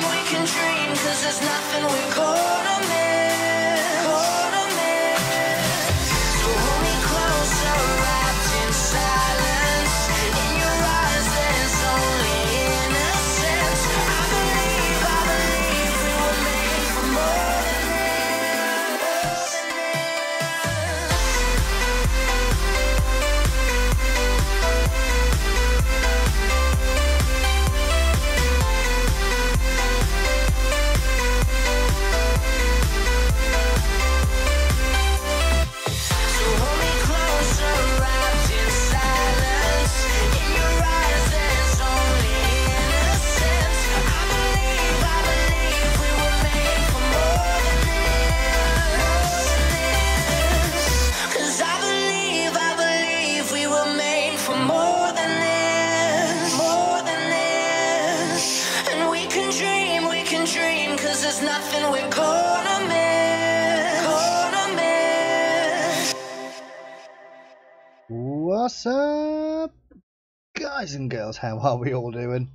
dream, 'cause there's nothing we're gonna miss. So hold me closer, wrapped in silence. In your eyes there's only innocence. I believe we were made for more than this. So hold me closer, wrapped in silence. In your eyes there's only innocence. I believe we were made for more than this. 'Cause I believe we were made for more than this. And we can dream, 'cause there's nothing we're gonna miss. What's up, guys and girls? How are we all doing?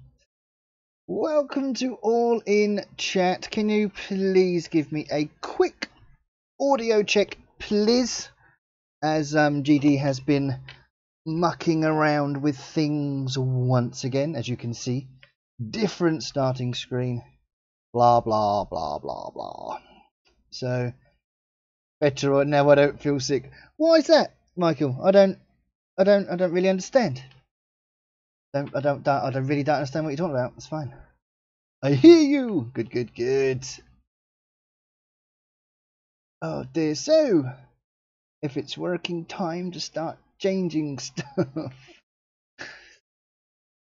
Welcome to All in Chat. Can you please give me a quick audio check, please? As GD has been mucking around with things once again, as you can see. Different starting screen. Blah blah blah blah blah. So better right now. I don't feel sick. Why is that, Michael? I don't really understand. I really don't understand what you're talking about. It's fine. I hear you. Good. Oh dear. So, if it's working time to start changing stuff.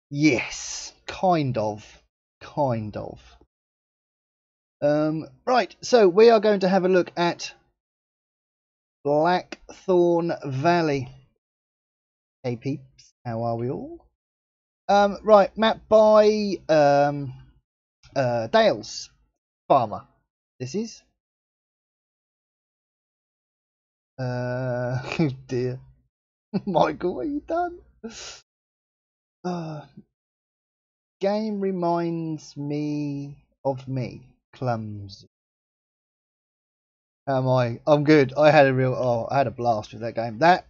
Yes, kind of. Right. So we are going to have a look at Blackthorn Valley. Hey peeps, how are we all? Right, map by Dale's Farmer. This is oh dear. Michael, what have you done? Game reminds me of me. Clumsy. Am I? I'm good. I had a blast with that game. That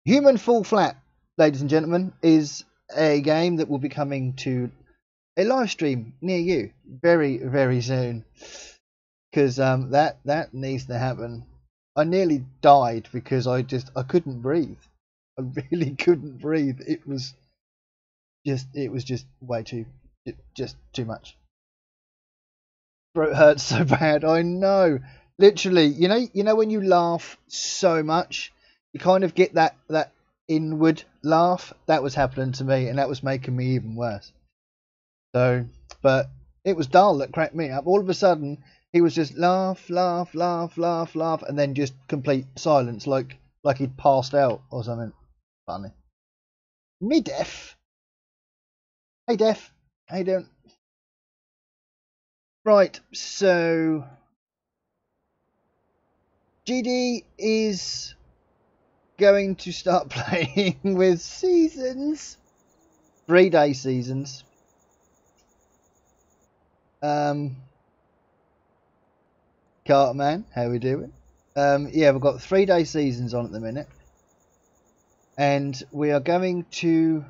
Human Fall Flat, ladies and gentlemen, is a game that will be coming to a live stream near you very, very soon. Because that needs to happen. I nearly died because I couldn't breathe. I really couldn't breathe. It was just way too much. Throat hurts so bad. I know. Literally, you know when you laugh so much, you kind of get that inward laugh. That was happening to me, and that was making me even worse. So, but it was Dal that cracked me up. All of a sudden, he was just laugh, and then just complete silence, like he'd passed out or something. Funny. Me Def. Hey Def, how you doing? Right, so GD is going to start playing with seasons, 3-day seasons. Cartman, how we doing? Yeah, we've got 3-day seasons on at the minute, and we are going to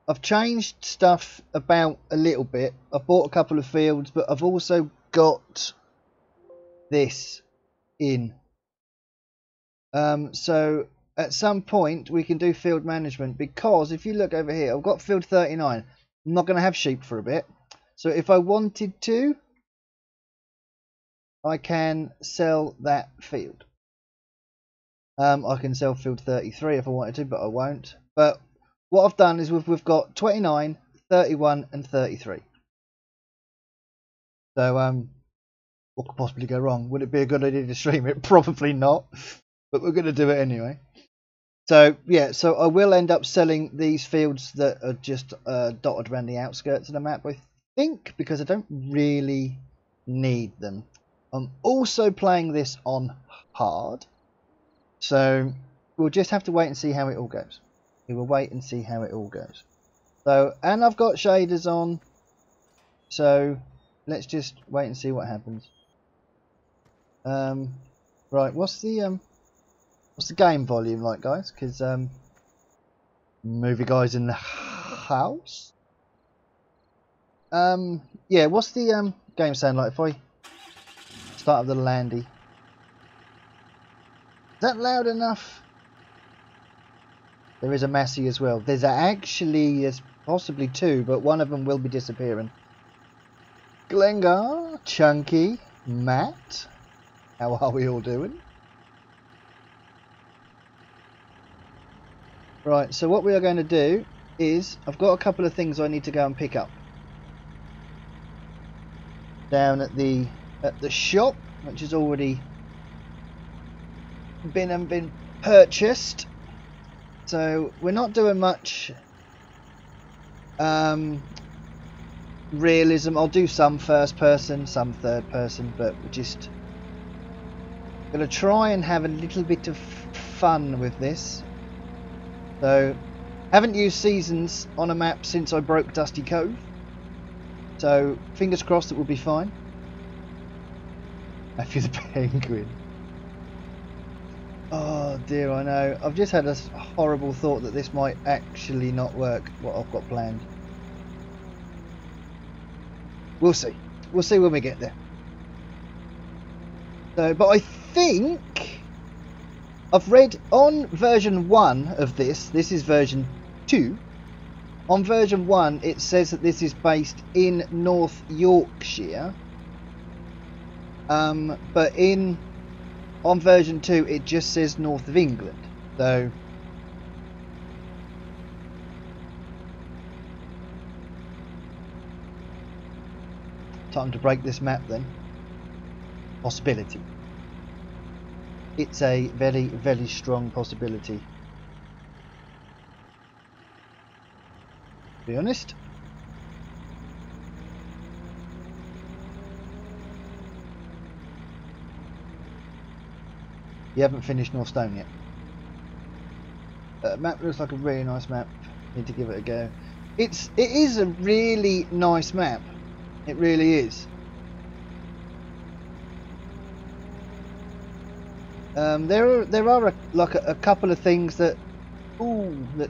I've changed stuff about a little bit. I've bought a couple of fields, but I've also got this in. So at some point we can do field management, because if you look over here, I've got field 39. I'm not going to have sheep for a bit. So if I wanted to, I can sell that field. I can sell field 33 if I wanted to, but I won't. But what I've done is we've got 29, 31 and 33. So what could possibly go wrong? Would it be a good idea to stream it? Probably not, but we're going to do it anyway. So yeah, so I will end up selling these fields that are just dotted around the outskirts of the map, I think, because I don't really need them. I'm also playing this on hard, so we'll just have to wait and see how it all goes. We will wait and see how it all goes. So, and I've got shaders on, so let's just wait and see what happens. Right, what's the game volume like, guys? Because movie guys in the house. Yeah, what's the game sound like if I start up the Landy? Is that loud enough? There is a Massey as well. There's possibly two, but one of them will be disappearing. Glengar, Chunky, Matt, how are we all doing? Right, so what we are going to do is, I've got a couple of things I need to go and pick up down at the shop, which has already been purchased. So we're not doing much realism. I'll do some first person, some third person, but we're just gonna try and have a little bit of fun with this. So haven't used seasons on a map since I broke Dusty Cove, so fingers crossed it will be fine. I feel the penguin. Oh dear, I know. I've just had a horrible thought that this might actually not work, what I've got planned. We'll see. We'll see when we get there. So, but I think I've read on version 1 of this is version 2. On version 1 it says that this is based in North Yorkshire. But on version 2 it just says north of England. So time to break this map then. Possibility. It's a very, very strong possibility. To be honest. You haven't finished North Stone yet. Map looks like a really nice map. Need to give it a go. It is a really nice map. It really is. There are a couple of things that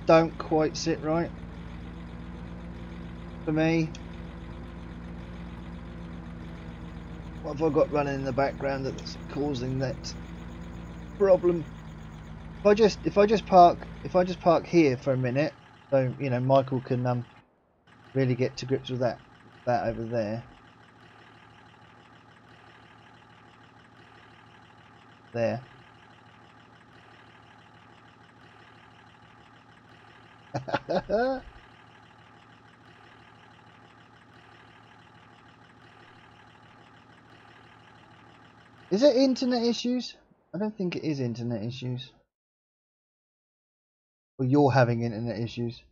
don't quite sit right for me. What have I got running in the background that's causing that problem? If I just park here for a minute, so you know Michael can really get to grips with that over there. There. Is it internet issues? I don't think it is internet issues. Well, you're having internet issues.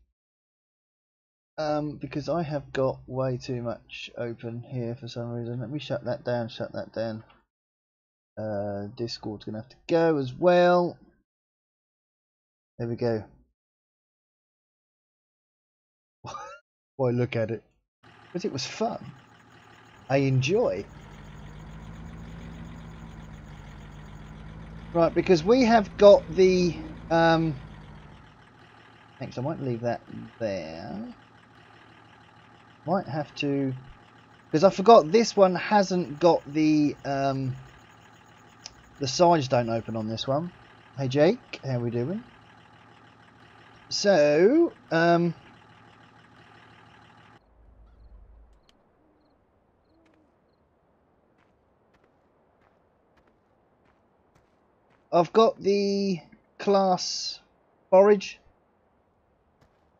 Because I have got way too much open here for some reason. Let me shut that down, Discord's gonna have to go as well. There we go. Boy, look at it. Because it was fun. I enjoy. Right, because we have got the thanks, I might leave that there. Might have to, because I forgot this one hasn't got the sides don't open on this one. Hey Jake, how we doing? So I've got the class forage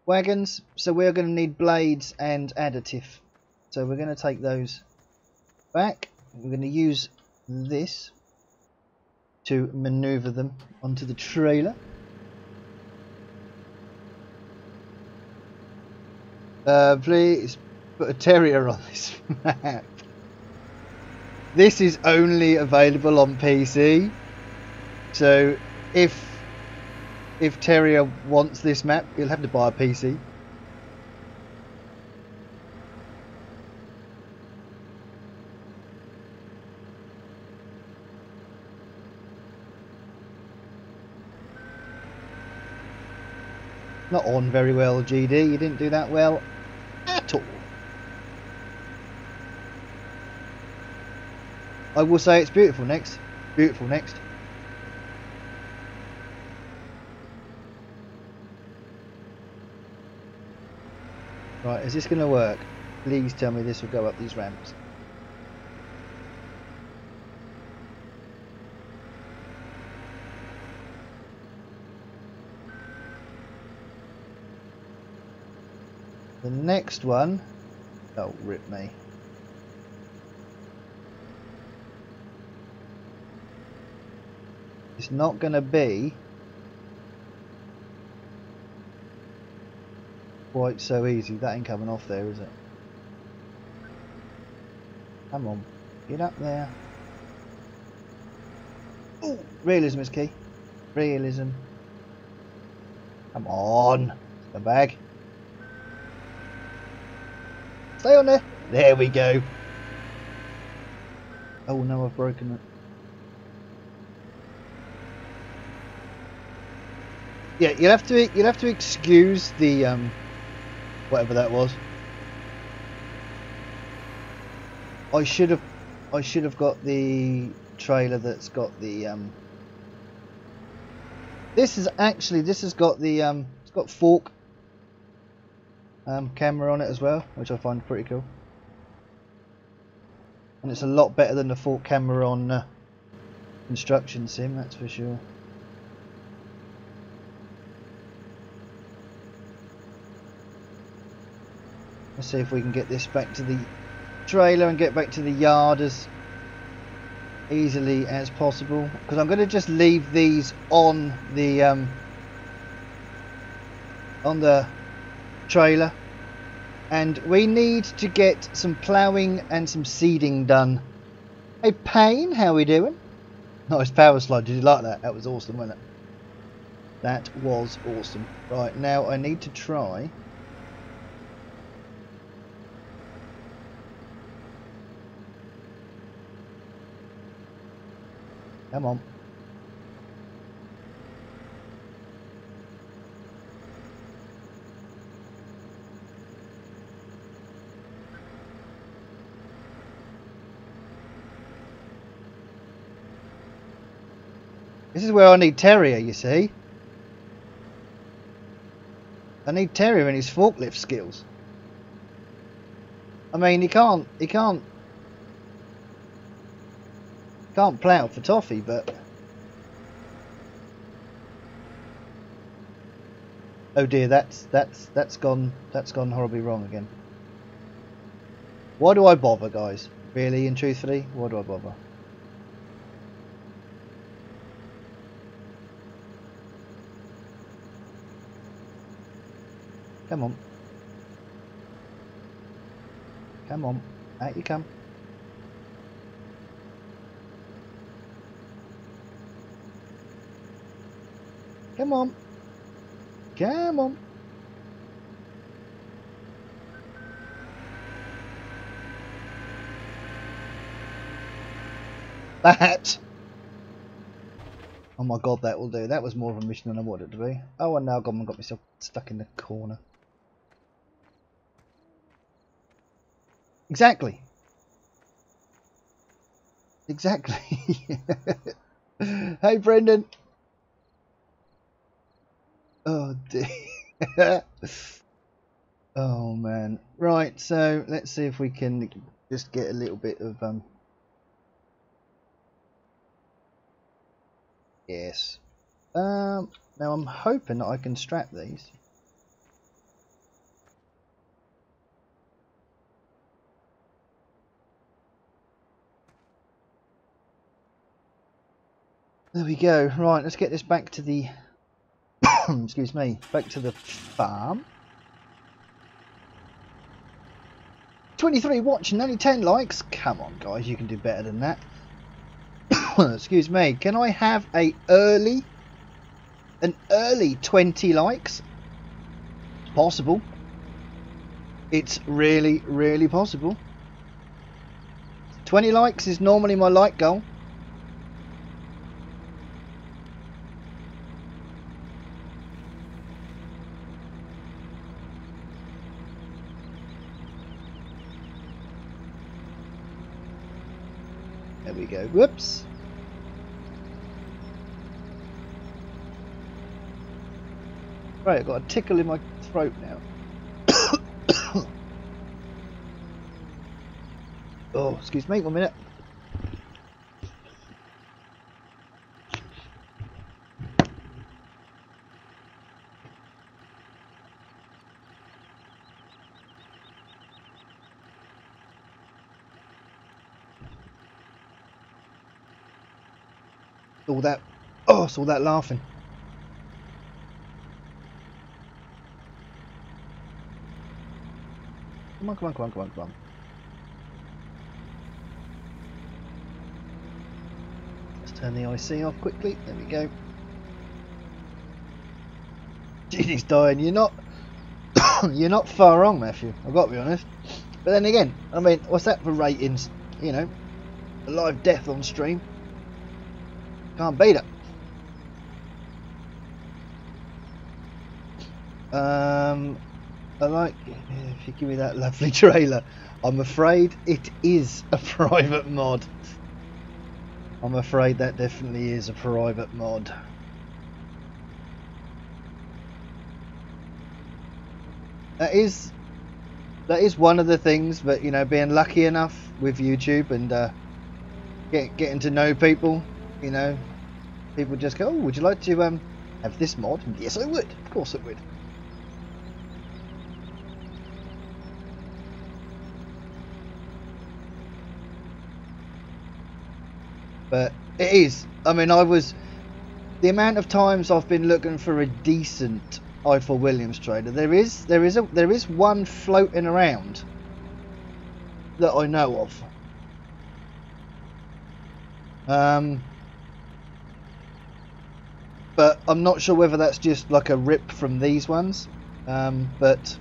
wagons, so we're going to need blades and additive. So we're going to take those back. We're going to use this to maneuver them onto the trailer. Please put a terrier on this map. This is only available on PC. So if if Terrier wants this map, he'll have to buy a PC. Not on very well, GD. You didn't do that well at all. I will say it's beautiful next. Beautiful next. Right, is this going to work? Please tell me this will go up these ramps. The next one, oh rip me. It's not going to be quite so easy. That ain't coming off there, is it? Come on, get up there. Ooh, realism is key. Realism. Come on, the bag. Stay on there. There we go. Oh no, I've broken it. Yeah, you'll have to excuse the whatever that was. I should have got the trailer that's got the this has got the it's got fork camera on it as well, which I find pretty cool, and it's a lot better than the fork camera on Construction Sim, that's for sure. Let's see if we can get this back to the trailer and get back to the yard as easily as possible, because I'm going to just leave these on the trailer, and we need to get some ploughing and some seeding done. Hey Payne, how we doing? Nice power slide, did you like that? That was awesome, wasn't it? That was awesome. Right, now I need to try come on. This is where I need Terrier, you see. I need Terrier and his forklift skills. I mean, he can't plough for toffee, but oh dear, that's gone horribly wrong again. Why do I bother, guys? Really and truthfully, why do I bother? Come on. Come on. Out you come. Come on. Come on. That. Oh my god, that will do. That was more of a mission than I wanted it to be. Oh, and now I've got myself stuck in the corner. Exactly. Exactly. Hey, Brendan. Oh dear. Oh man. Right, so let's see if we can just get a little bit of yes. Now I'm hoping that I can strap these. There we go. Right, let's get this back to the excuse me, back to the farm. 23 watching, only 10 likes. Come on guys, you can do better than that. Excuse me, can I have a early an early 20 likes. It's possible. It's really, really possible. 20 likes is normally my like goal. There we go. Whoops. Right, I've got a tickle in my throat now. Oh, excuse me, 1 minute. All that, oh, it's all that laughing. Come on, come on, come on, come on, come on. Let's turn the IC off quickly. There we go. Ginny's dying. You're not, you're not far wrong, Matthew. I've got to be honest. But then again, I mean, what's that for ratings? You know, a live death on stream. Can't beat it. I like if you give me that lovely trailer. I'm afraid it is a private mod. I'm afraid that definitely is a private mod. That is one of the things, but you know, being lucky enough with YouTube and getting to know people, you know, people just go, oh, would you like to have this mod? And yes, I would. Of course I would. But it is. I mean, the amount of times I've been looking for a decent I4 Williams trailer. There is one floating around that I know of. But I'm not sure whether that's just like a rip from these ones. But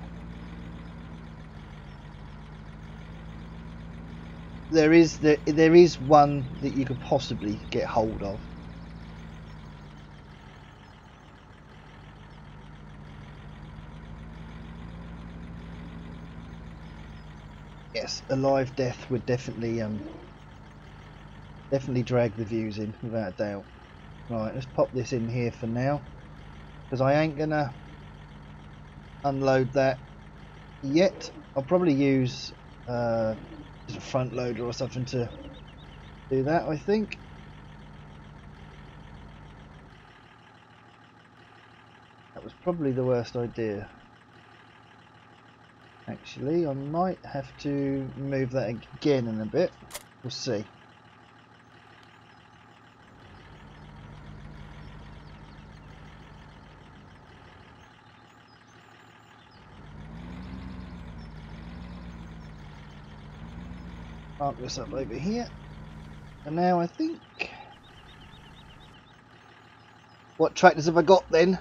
there is one that you could possibly get hold of. Yes, a live death would definitely drag the views in, without a doubt. Right, let's pop this in here for now, because I ain't gonna unload that yet. I'll probably use just a front loader or something to do that, I think. That was probably the worst idea. Actually, I might have to move that again in a bit. We'll see. Mark this up over here. And now I think... What tractors have I got then?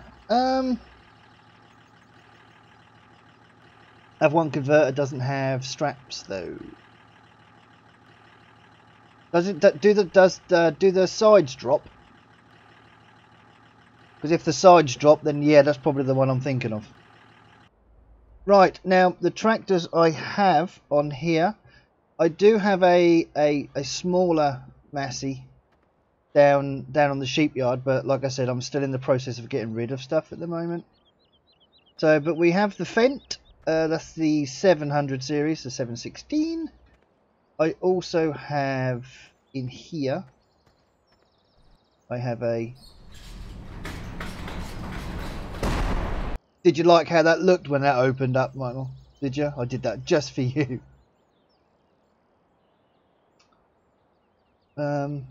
F1 converter doesn't have straps though. Does it do the sides drop? Because if the sides drop, then yeah, that's probably the one I'm thinking of. Right, now the tractors I have on here, I do have a smaller Massey down on the sheepyard, but like I said, I'm still in the process of getting rid of stuff at the moment. So, but we have the Fendt. That's the 700 series, the 716. I also have in here, I have a... Did you like how that looked when that opened up, Michael? Did you? I did that just for you. So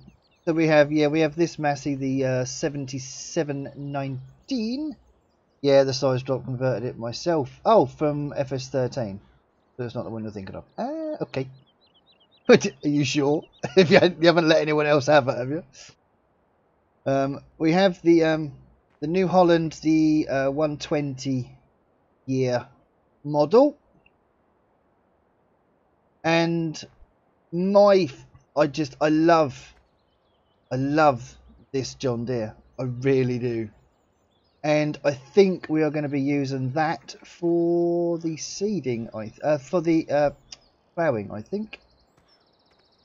we have, yeah, we have this Massey, the 7719. Yeah, the size drop converted it myself. Oh, from FS13. So it's not the one you're thinking of. Okay. Are you sure? If you haven't let anyone else have it, have you? We have the the New Holland, the 120 year model, and I love this John Deere. I really do. And I think we are going to be using that for the seeding, for the ploughing, I think.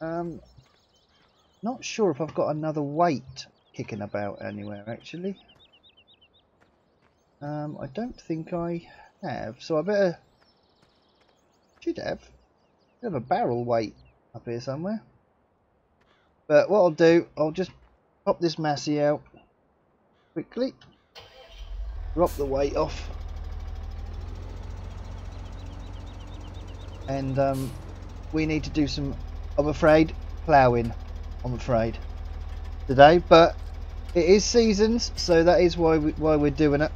Not sure if I've got another weight kicking about anywhere, actually. I don't think I have, so I should have a barrel weight up here somewhere. But what I'll do, I'll just pop this Massey out quickly, drop the weight off, and we need to do some, I'm afraid, ploughing, today. But it is seasons, so that is why we're doing it.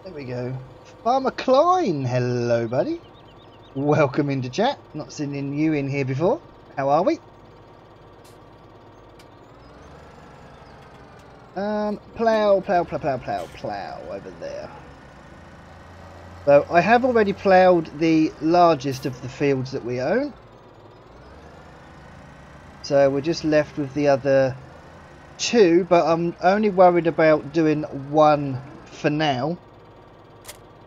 There we go. Farmer Klein, hello buddy. Welcome into chat. Not seen you in here before. How are we? Plough over there. So I have already ploughed the largest of the fields that we own. So we're just left with the other two, but I'm only worried about doing one for now,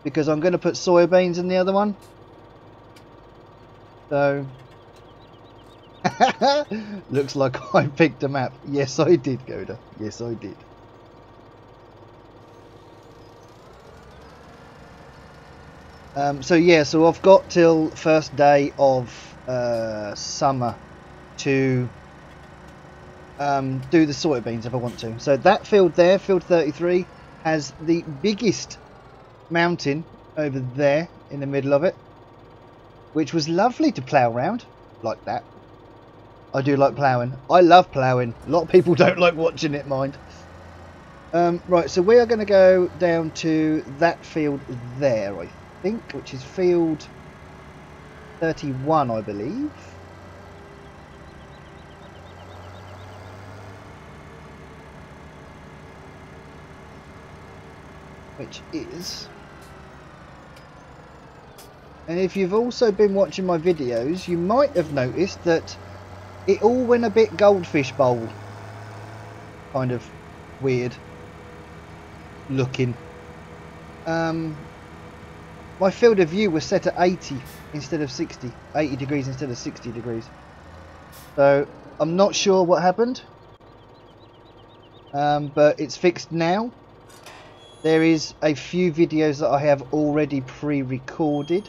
because I'm going to put soybeans in the other one. So looks like I picked a map. Yes, I did, Goda. Yes, I did. So yeah, so I've got till first day of summer to do the soybeans if I want to. So that field there, field 33, has the biggest mountain over there in the middle of it, which was lovely to plough around like that. I do like ploughing. I love ploughing. A lot of people don't like watching it, mind. Right, so we are going to go down to that field there, I think, which is field 31, I believe. Which is... And if you've also been watching my videos, you might have noticed that it all went a bit goldfish bowl. Kind of weird looking. My field of view was set at 80 instead of 60. 80 degrees instead of 60 degrees. So I'm not sure what happened. But it's fixed now. There is a few videos that I have already pre-recorded,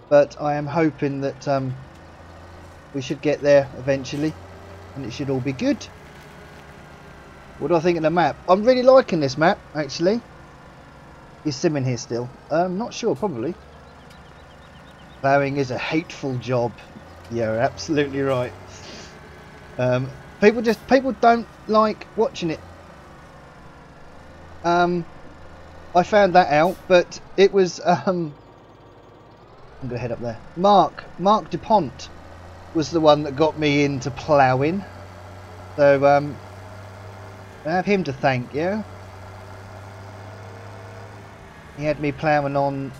but I am hoping that we should get there eventually and it should all be good. What do I think of the map? I'm really liking this map, actually. Is Sim in here still? Not sure, probably. Ploughing is a hateful job. Yeah, absolutely right. People don't like watching it. I found that out, but it was I'm gonna head up there. Mark DuPont was the one that got me into ploughing, so I have him to thank. Yeah, he had me ploughing on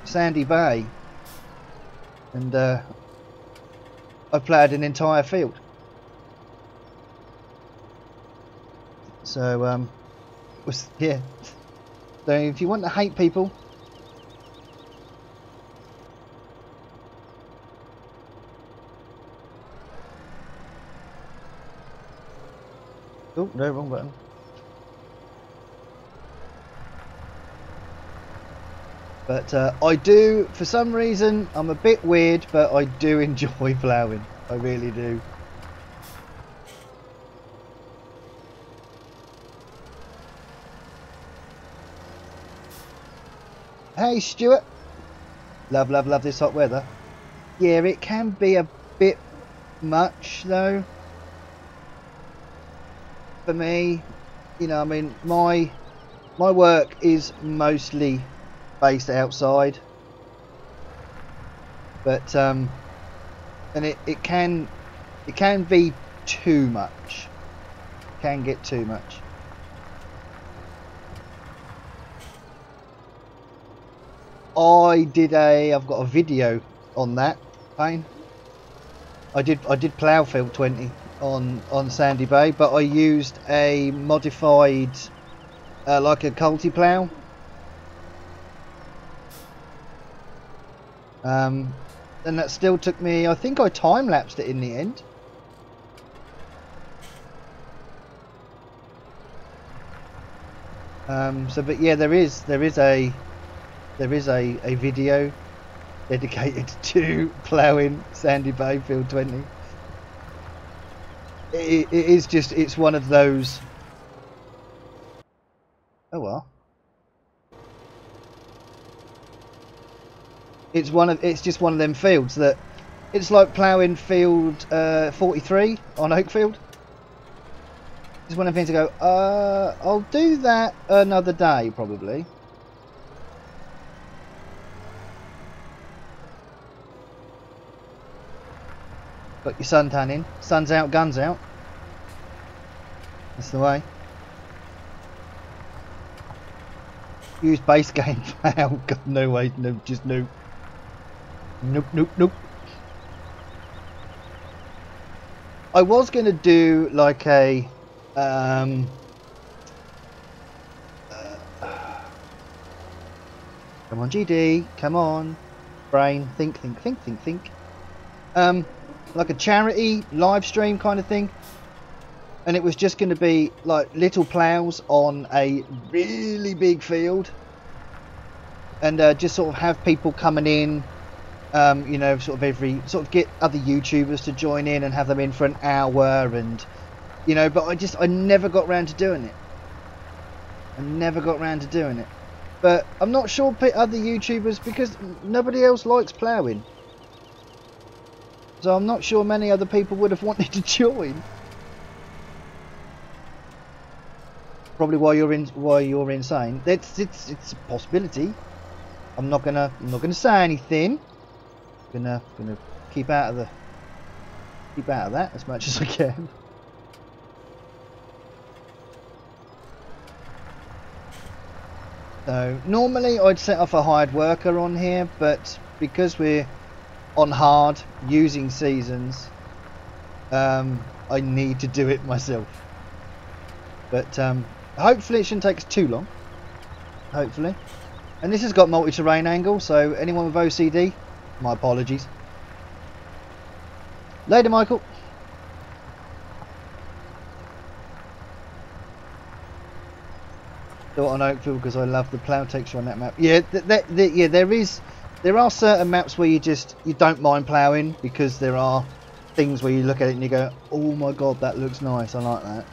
Sandy Bay, and I ploughed an entire field. So yeah. So if you want to hate people, oh no, wrong button. But I do, for some reason, I'm a bit weird, but I do enjoy ploughing. I really do. Hey Stuart. Love, love, love this hot weather. Yeah, it can be a bit much though. For me, you know, I mean, my work is mostly based outside. But and it can be too much. Can get too much. I've got a video on that, Payne. I did Ploughfield 20 on Sandy Bay, but I used a modified like a culti plough. And that still took me, I think I time lapsed it in the end. So but yeah, there is a video dedicated to ploughing Sandy Bay Field 20. It is just, it's one of those, oh well, it's just one of them fields that it's like ploughing field 43 on Oakfield. It's one of the things to go, I'll do that another day probably. Got your suntan in. Sun's out, guns out. That's the way. Use base game plough. God, no way. No, just no. Nope, nope, nope. I was going to do like a... come on, GD. Come on. Brain. Think, think, think, think, think. Like a charity live stream kind of thing, and it was just going to be like little ploughs on a really big field, and just sort of have people coming in, you know, sort of get other YouTubers to join in and have them in for an hour, and you know, but I never got round to doing it. But I'm not sure other YouTubers, because nobody else likes ploughing. So I'm not sure many other people would have wanted to join. Probably why you're insane. It's a possibility. I'm not gonna say anything. Gonna keep out of that as much as I can. So normally I'd set off a hired worker on here, but because we're on hard using seasons, I need to do it myself. But hopefully it shouldn't take us too long. Hopefully. And this has got multi-terrain angle, so anyone with OCD, my apologies. Later, Michael. Thought on Oakfield because I love the plough texture on that map. Yeah, yeah, there are certain maps where you don't mind ploughing, because there are things where you look at it and you go, oh my god, that looks nice, I like that.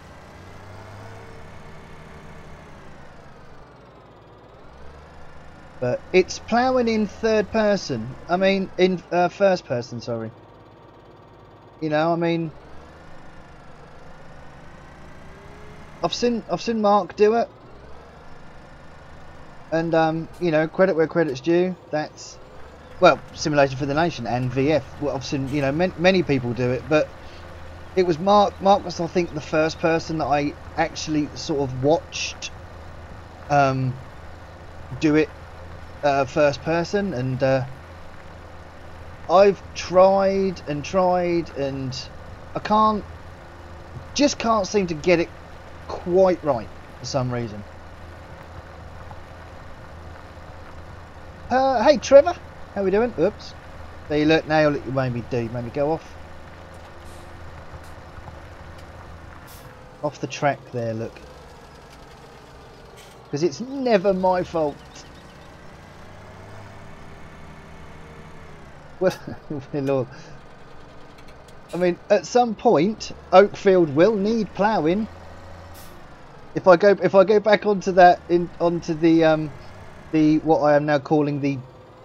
But it's ploughing in third person. I mean, in first person, sorry. You know, I mean, I've seen Mark do it. And you know, credit where credit's due. That's, well, Simulation for the Nation and VF. Well, I've seen, you know, many people do it, but it was Mark. Mark was, I think, the first person that I actually sort of watched do it first person, and I've tried and I just can't seem to get it quite right for some reason. Hey Trevor, how we doing? Oops. There you look, now you made me go off the track there, look. Because it's never my fault. Well, Lord. I mean, at some point, Oakfield will need ploughing. If I go back onto that onto the what I am now calling the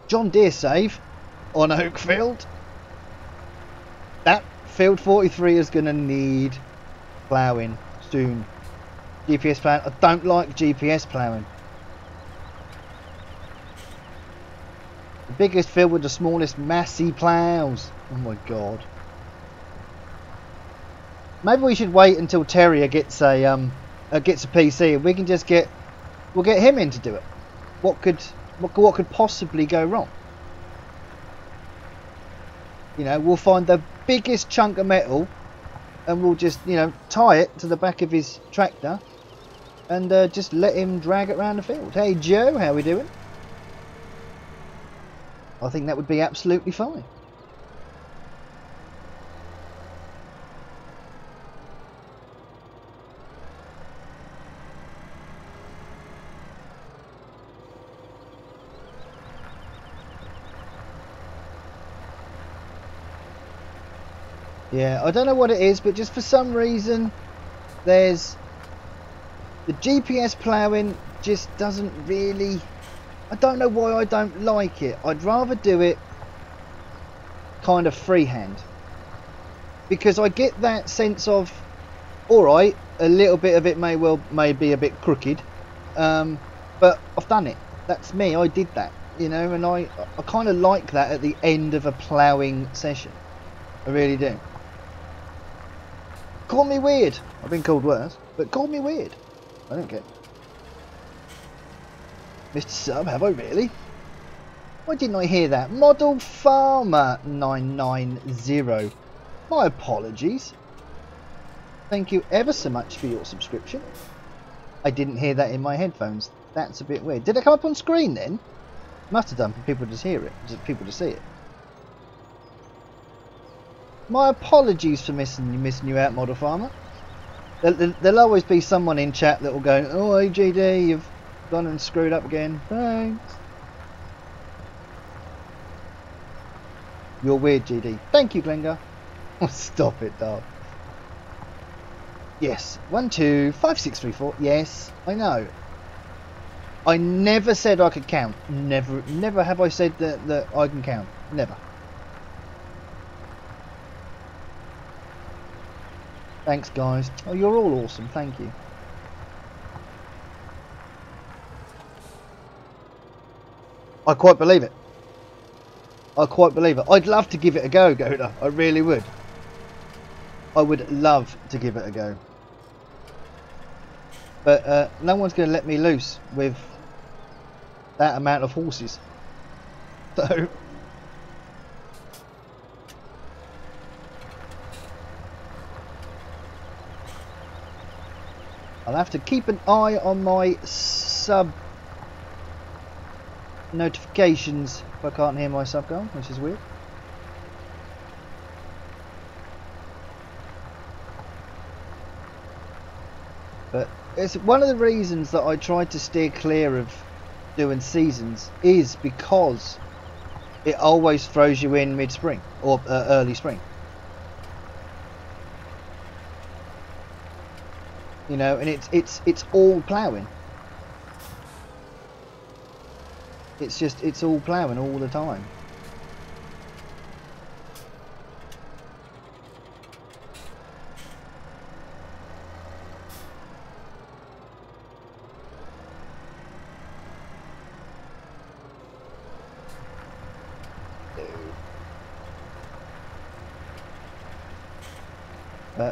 John Deere save on Oakfield, that field 43 is going to need ploughing soon. GPS ploughing. I don't like GPS ploughing. The biggest field with the smallest massy ploughs. Oh my god. Maybe we should wait until Terrier gets a PC and we can just we'll get him in to do it. What could possibly go wrong? You know, we'll find the biggest chunk of metal and we'll just, you know, tie it to the back of his tractor and just let him drag it around the field. Hey Joe, how we doing? I think that would be absolutely fine. Yeah, I don't know what it is, but just for some reason, there's the GPS ploughing just doesn't really. I don't know why I don't like it. I'd rather do it kind of freehand because I get that sense of, all right, a little bit of it may be a bit crooked, but I've done it. That's me. I did that, you know, and I kind of like that at the end of a ploughing session. I really do. Call me weird. I've been called worse, but call me weird. I don't care. Mr. Sub, have I really? Why didn't I hear that? Model Farmer 990. My apologies. Thank you ever so much for your subscription. I didn't hear that in my headphones. That's a bit weird. Did it come up on screen then? Must have done for people to hear it, just people to see it. My apologies for missing you out, Model Farmer. There'll always be someone in chat that will go, oh, hey GD, you've gone and screwed up again. Thanks. You're weird, GD. Thank you, Glengar. Oh, stop it, Dal. Yes. 1, 2, 5, 6, 3, 4. Yes, I know. I never said I could count. Never have I said that I can count. Never. Thanks, guys. Oh, you're all awesome. Thank you. I quite believe it. I quite believe it. I'd love to give it a go, Goda. I really would. I would love to give it a go. But no one's going to let me loose with that amount of horses. So... I'll have to keep an eye on my sub notifications if I can't hear my sub goal, which is weird. But it's one of the reasons that I tried to steer clear of doing seasons is because it always throws you in mid-spring or early spring. You know, and it's all ploughing. It's all ploughing all the time.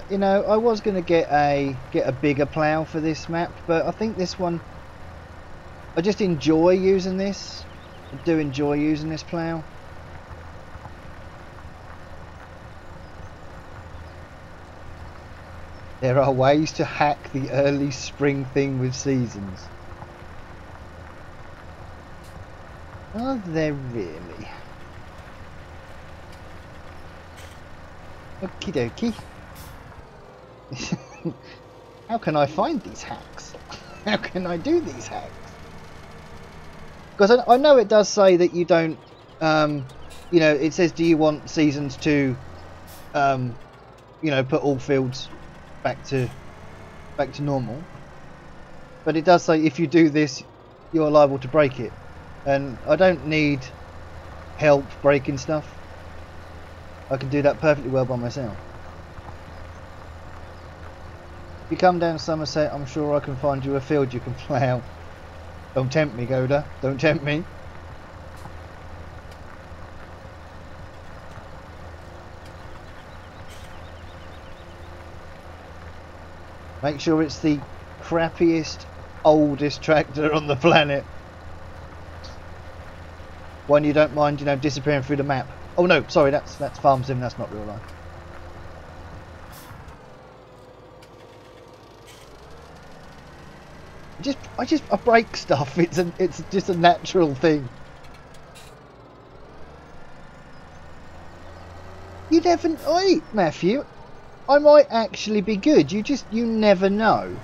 You know, I was going to get a bigger plough for this map, but I think this one, I just enjoy using this. I do enjoy using this plough. There are ways to hack the early spring thing with seasons. Are there really? Okie dokie. How can I find these hacks? How can I do these hacks? Because I know it does say that you don't you know, it says, do you want seasons to, you know, put all fields back to normal? But it does say if you do this, you're liable to break it, and I don't need help breaking stuff. I can do that perfectly well by myself. If you come down Somerset, I'm sure I can find you a field you can plough. Don't tempt me, Goda. Don't tempt me. Make sure it's the crappiest, oldest tractor on the planet. One you don't mind, you know, disappearing through the map. Oh no, sorry, that's Farm Sim, that's not real life. I break stuff. It's just a natural thing. You never, oi, Matthew. I might actually be good. You never know.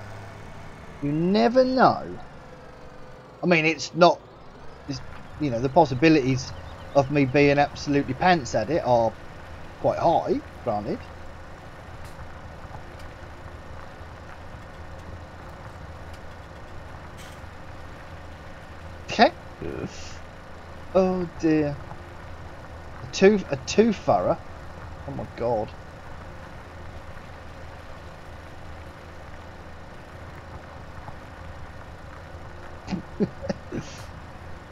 You never know. I mean, it's not, you know, the possibilities of me being absolutely pants at it are quite high, granted. Okay. Oh dear. A two furrow. Oh my god.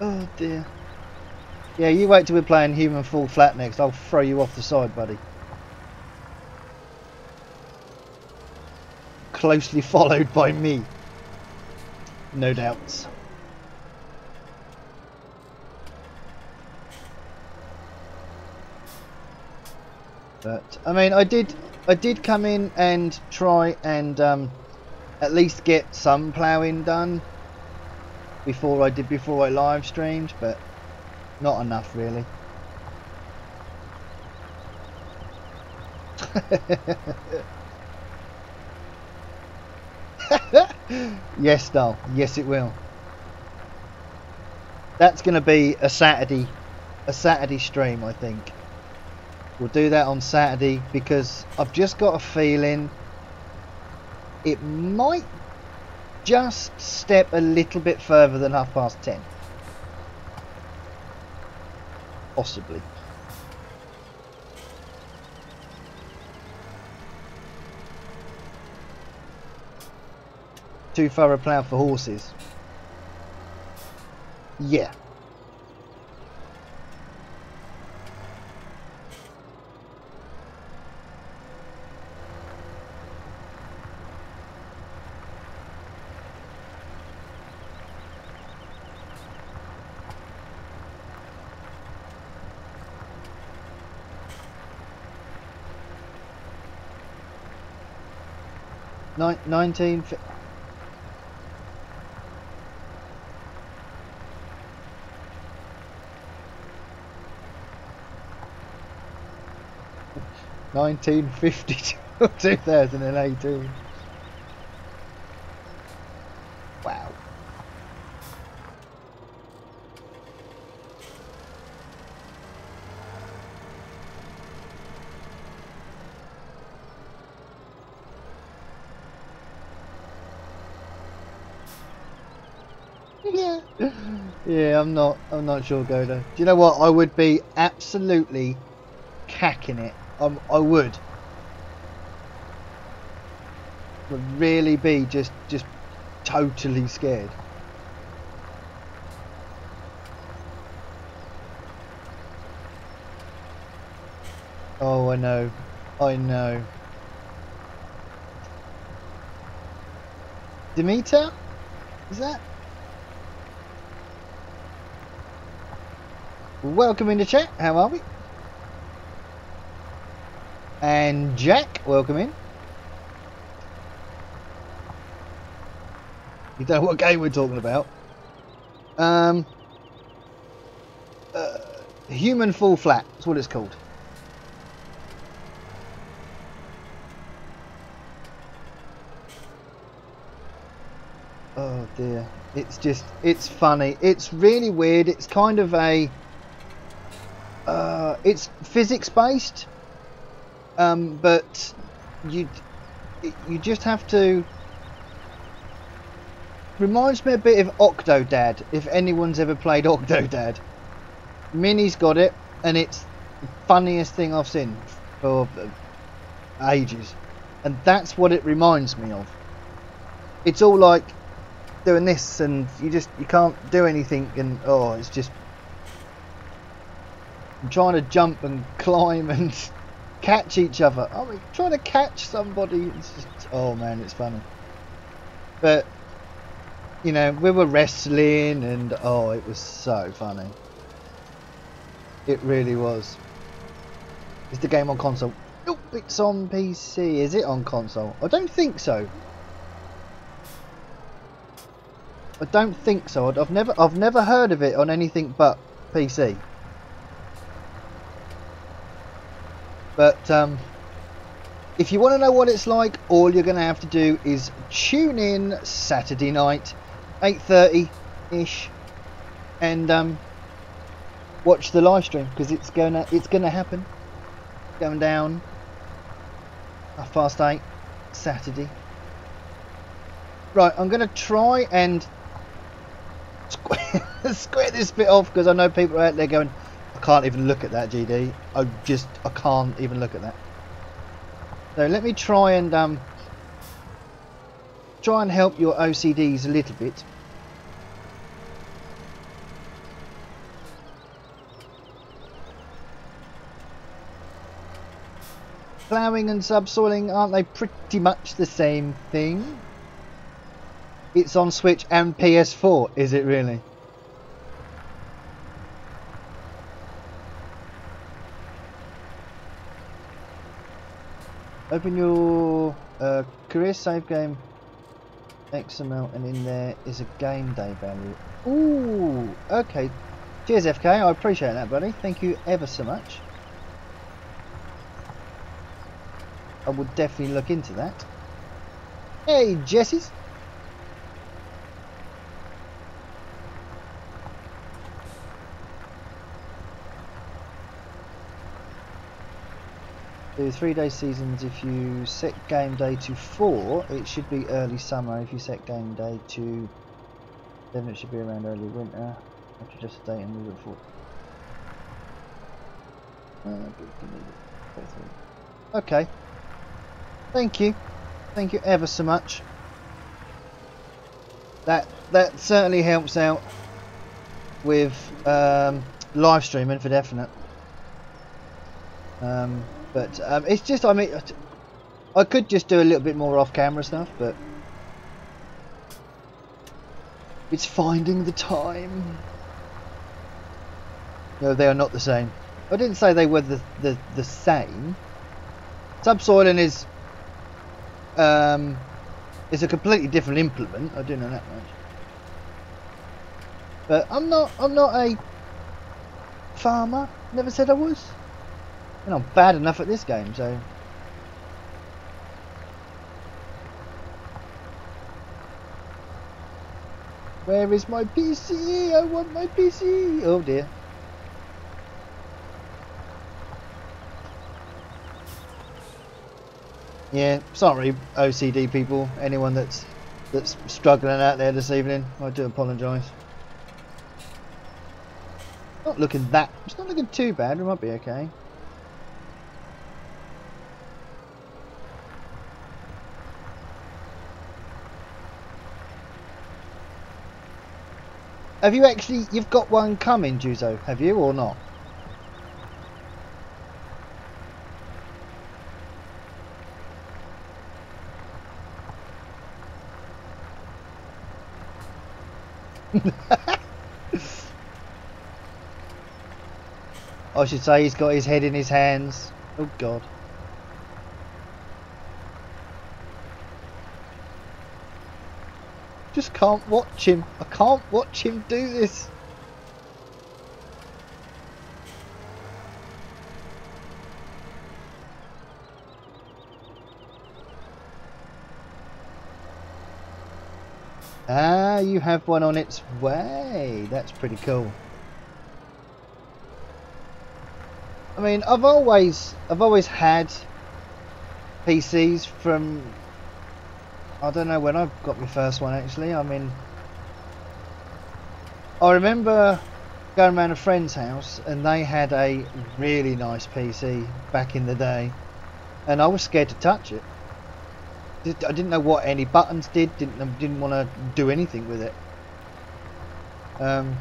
Oh dear. Yeah, you wait till we're playing Human Fall Flat next. I'll throw you off the side, buddy. Closely followed by me. No doubts. But I mean, I did come in and try and at least get some ploughing done before I live streamed, but not enough really. Yes, Dal. Yes, it will. That's going to be a Saturday stream, I think. We'll do that on Saturday because I've just got a feeling it might just step a little bit further than 10:30. Possibly. Too furrow plough for horses. Yeah. Nineteen. 1950 to 2018. Wow. Yeah. Yeah, I'm not sure, Goda. Do you know what? I would be absolutely cacking it. I would really be just totally scared. Oh, I know. Demeter? Is that? Welcome in the chat. How are we? And Jack, welcome in. You don't know what game we're talking about. Human Fall Flat. That's what it's called. Oh dear. It's funny. It's really weird. It's kind of a It's physics based, but you just have to. Reminds me a bit of Octodad, if anyone's ever played Octodad. Minnie's got it, and it's the funniest thing I've seen for ages, and that's what it reminds me of. It's all like doing this, and you can't do anything, and oh, it's just I'm trying to jump and climb and catch each other. Oh, we're trying to catch somebody. It's just, oh man, it's funny. But you know, we were wrestling, and oh, it was so funny. It really was. Is the game on console? Nope, it's on PC. Is it on console? I don't think so. I don't think so. I've never heard of it on anything but PC. But if you want to know what it's like, all you're going to have to do is tune in Saturday night, 8:30-ish, and watch the live stream, because it's gonna happen. Going down 8:30 Saturday. Right, I'm gonna try and square this bit off, because I know people are out there going, I can't even look at that, GD. I can't even look at that. So let me try and help your OCDs a little bit. Ploughing and subsoiling, aren't they pretty much the same thing? It's on Switch and PS4, is it really? Open your career save game XML, and in there is a game day value. Ooh, okay. Cheers FK, I appreciate that, buddy. Thank you ever so much. I would definitely look into that. Hey, Jessies. Do 3-day seasons. If you set game day to 4, it should be early summer. If you set game day to 7, it should be around early winter. After just a date and move it forward. Okay. Thank you ever so much. That certainly helps out with live streaming for definite. But it's just, I mean, I could just do a little bit more off-camera stuff, but it's finding the time. No, they are not the same. I didn't say they were the same. Subsoiling is a completely different implement. I do know that much. But I'm not a farmer. Never said I was. And I'm bad enough at this game, so. Where is my PC? I want my PC. Oh dear. Yeah, sorry OCD people, anyone that's struggling out there this evening, I do apologise. It's not looking too bad, we might be okay. Have you actually, you've got one coming, Juzo, have you, or not? I should say he's got his head in his hands. Oh God. Just can't watch him. I can't watch him do this. Ah, you have one on its way. That's pretty cool. I mean, I've always had PCs from, I don't know when I got my first one actually. I mean, I remember going around a friend's house and they had a really nice PC back in the day, and I was scared to touch it. I didn't know what any buttons did. Didn't want to do anything with it. And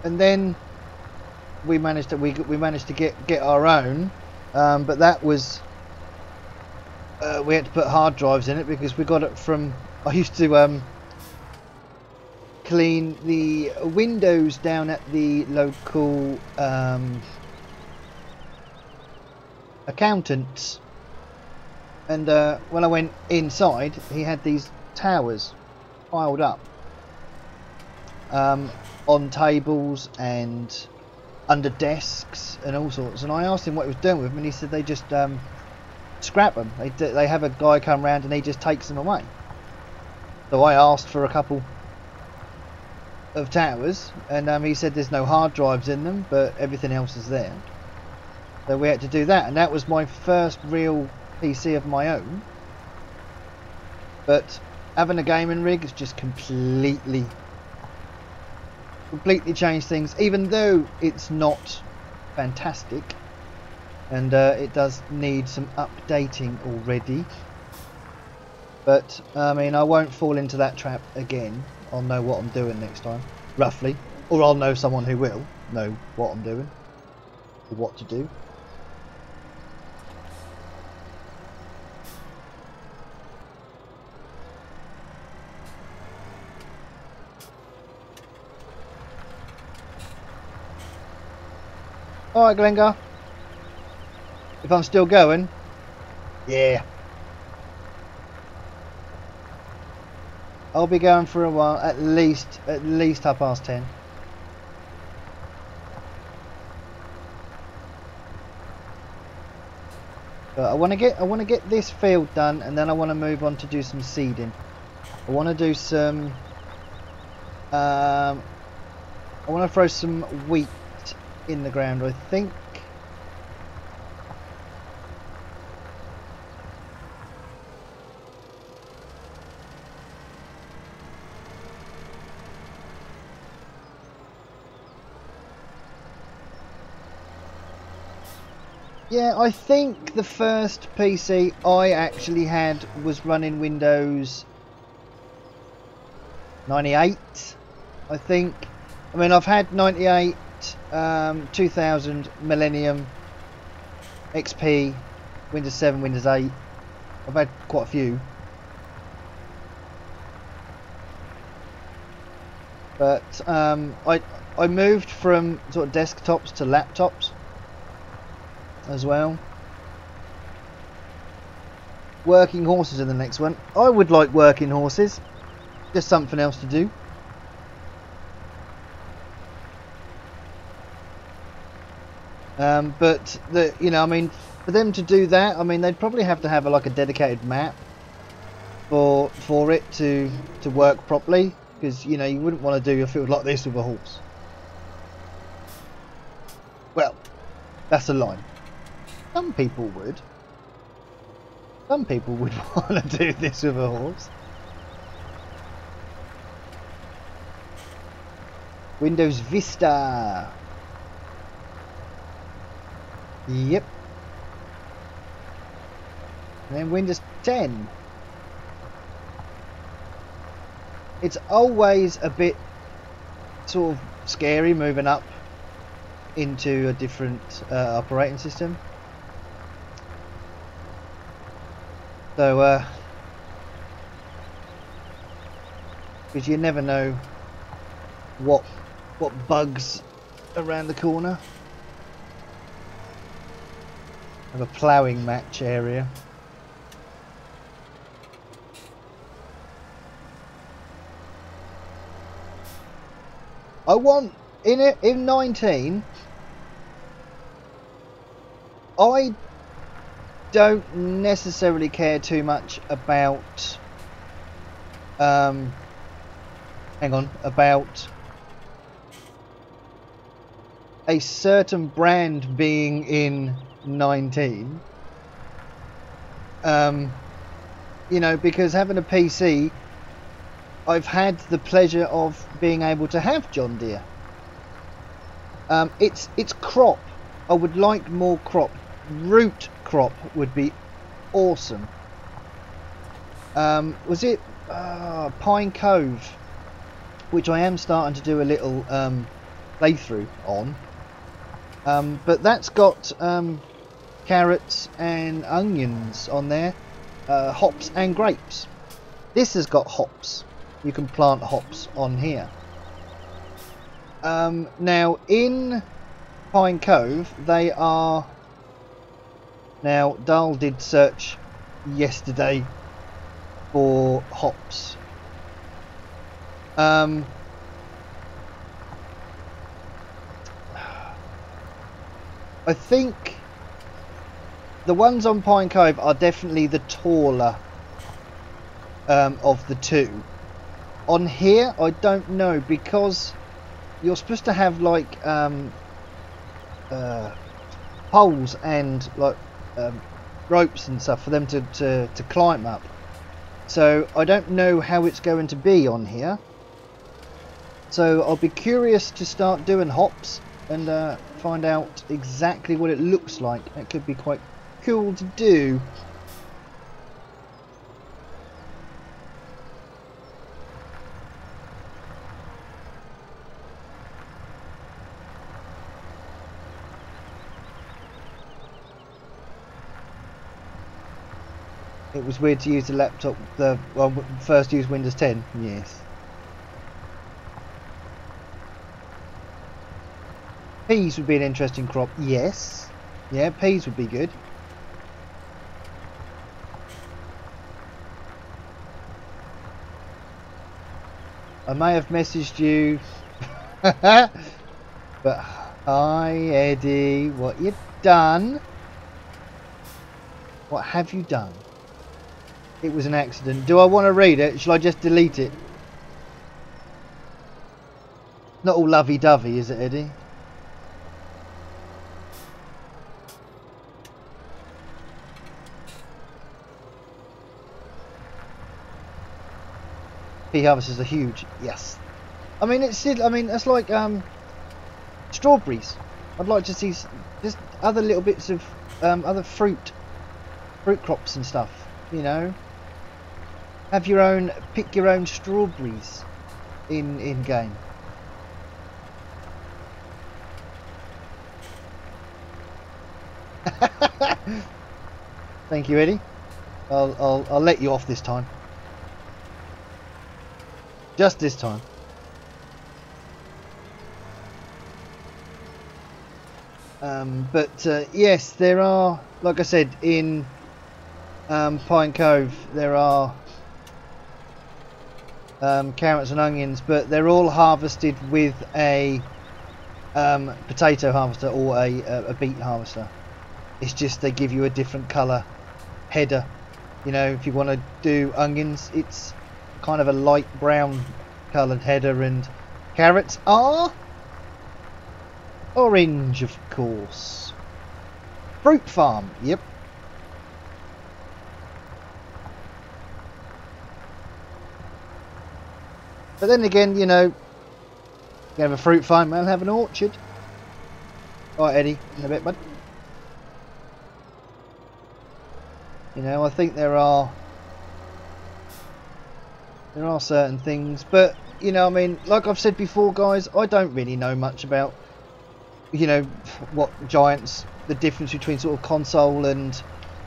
then we managed to get our own, but that was we had to put hard drives in it because we got it from. I used to clean the windows down at the local accountant's, and when I went inside, he had these towers piled up on tables and under desks and all sorts, and I asked him what he was doing with them, and he said they just scrap them. They have a guy come round and he just takes them away. So I asked for a couple of towers, and he said there's no hard drives in them, but everything else is there. So we had to do that, and that was my first real PC of my own. But having a gaming rig has just completely changed things, even though it's not fantastic, and it does need some updating already. But I mean, I won't fall into that trap again. I'll know what I'm doing next time, roughly, or I'll know someone who will know what I'm doing or what to do. Alright, Glengar. If I'm still going, yeah. I'll be going for a while, at least 10:30. But I want to get this field done, and then I want to move on to do some seeding. I want to do some. I want to throw some wheat in the ground, I think. Yeah, I think the first PC I actually had was running Windows 98, I think. I mean, I've had 98, 2000, Millennium, XP, Windows 7, Windows 8. I've had quite a few. But I moved from sort of desktops to laptops as well. Working horses in the next one. I would like working horses. Just something else to do. But I mean, for them to do that, I mean, they'd probably have to have like a dedicated map for it to work properly, because you wouldn't want to do a field like this with a horse. Well, that's a lie. Some people would. Some people would want to do this with a horse. Windows Vista. Yep. And then Windows 10. It's always a bit sort of scary moving up into a different operating system. So, because you never know what bugs around the corner. Have a ploughing match area. I want in 19. I don't necessarily care too much about about a certain brand being in 19. You know, because having a PC, I've had the pleasure of being able to have John Deere. It's crop. I would like more crop. Root crop would be awesome. Was it Pine Cove, which I am starting to do a little playthrough on. But that's got carrots and onions on there, hops and grapes. This has got hops. You can plant hops on here. Now in Pine Cove they are, now Dal did search yesterday for hops. I think the ones on Pine Cove are definitely the taller of the two. On here I don't know, because you're supposed to have like poles and like ropes and stuff for them to climb up. So I don't know how it's going to be on here. So I'll be curious to start doing hops and find out exactly what it looks like. It could be quite cool to do. It was weird to use the laptop, first use Windows 10, yes. Peas would be an interesting crop, yes. Yeah, peas would be good. I may have messaged you, but hi Eddie, what you done? What have you done? It was an accident. Do I want to read it? Shall I just delete it? Not all lovey-dovey, is it, Eddie? Pea harvesters are huge. Yes. I mean, it's like strawberries. I'd like to see just other little bits of other fruit crops and stuff. You know. Have your own, pick your own strawberries in game. Thank you, Eddie. I'll let you off this time. Just this time. But yes, there are, like I said, in Pine Cove there are carrots and onions, but they're all harvested with a potato harvester or a beet harvester. It's just they give you a different colour header. You know, if you want to do onions, it's kind of a light brown coloured header, and carrots are orange, of course. Fruit farm, yep. But then again, you know, you can have a fruit farm and have an orchard. Alright, Eddie, in a bit, bud. You know, I think there are certain things, but you know, I mean, like I've said before, guys, I don't really know much about, you know, what Giants, the difference between sort of console and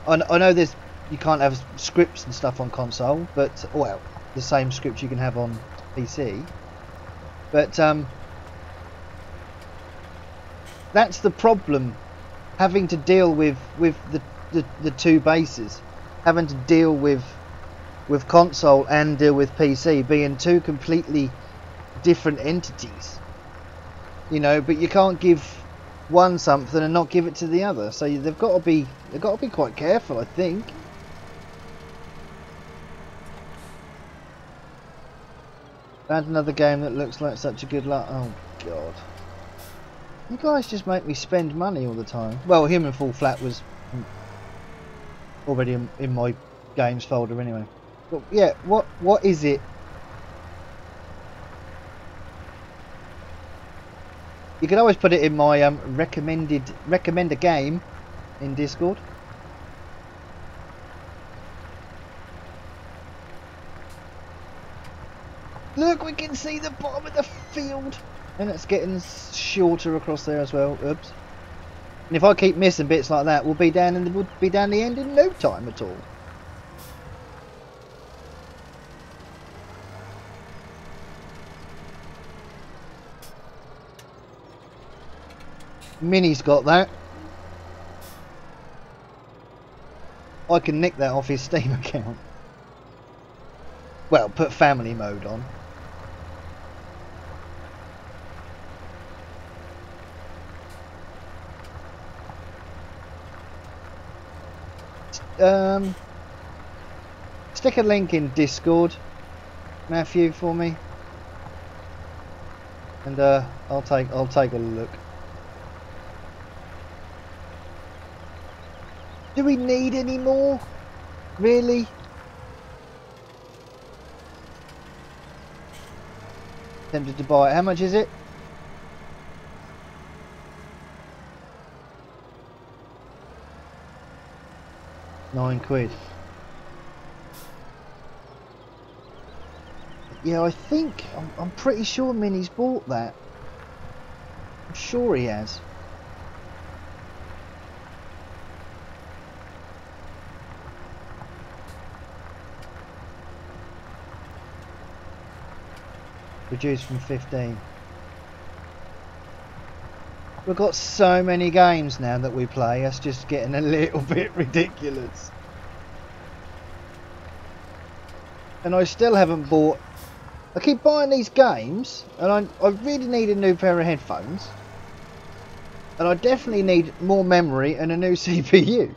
I know there's, you can't have scripts and stuff on console, but well, the same scripts you can have on PC. But that's the problem, having to deal with the two bases, having to deal with console and deal with PC, being two completely different entities. You know, but you can't give one something and not give it to the other. So they've got to be quite careful, I think. Found another game that looks like such a good luck. Oh god. You guys just make me spend money all the time. Well, Human Fall Flat was already in my games folder anyway. But yeah, what is it? You can always put it in my recommend a game in Discord. Look, we can see the bottom of the field, and it's getting shorter across there as well. Oops. And if I keep missing bits like that, we'll be down the end in no time at all. Mini's got that. I can nick that off his Steam account. Well, put family mode on. Stick a link in Discord, Matthew, for me, and I'll take a look. Do we need any more? Really? Tempted to buy it. How much is it? £9. Yeah, I think I'm pretty sure Minnie's bought that. I'm sure he has. Reduced from 15. We've got so many games now that we play, that's just getting a little bit ridiculous. And I still haven't bought... I keep buying these games, and I really need a new pair of headphones. And I definitely need more memory and a new CPU.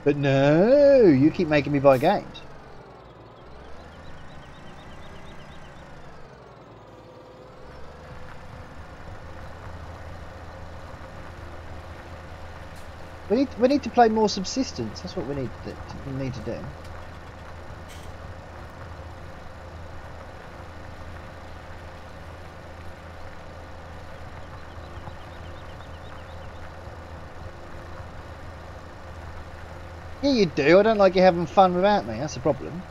But no, you keep making me buy games. We need to play more Subsistence. That's what we need to do. Yeah, you do. I don't like you having fun without me. That's the problem.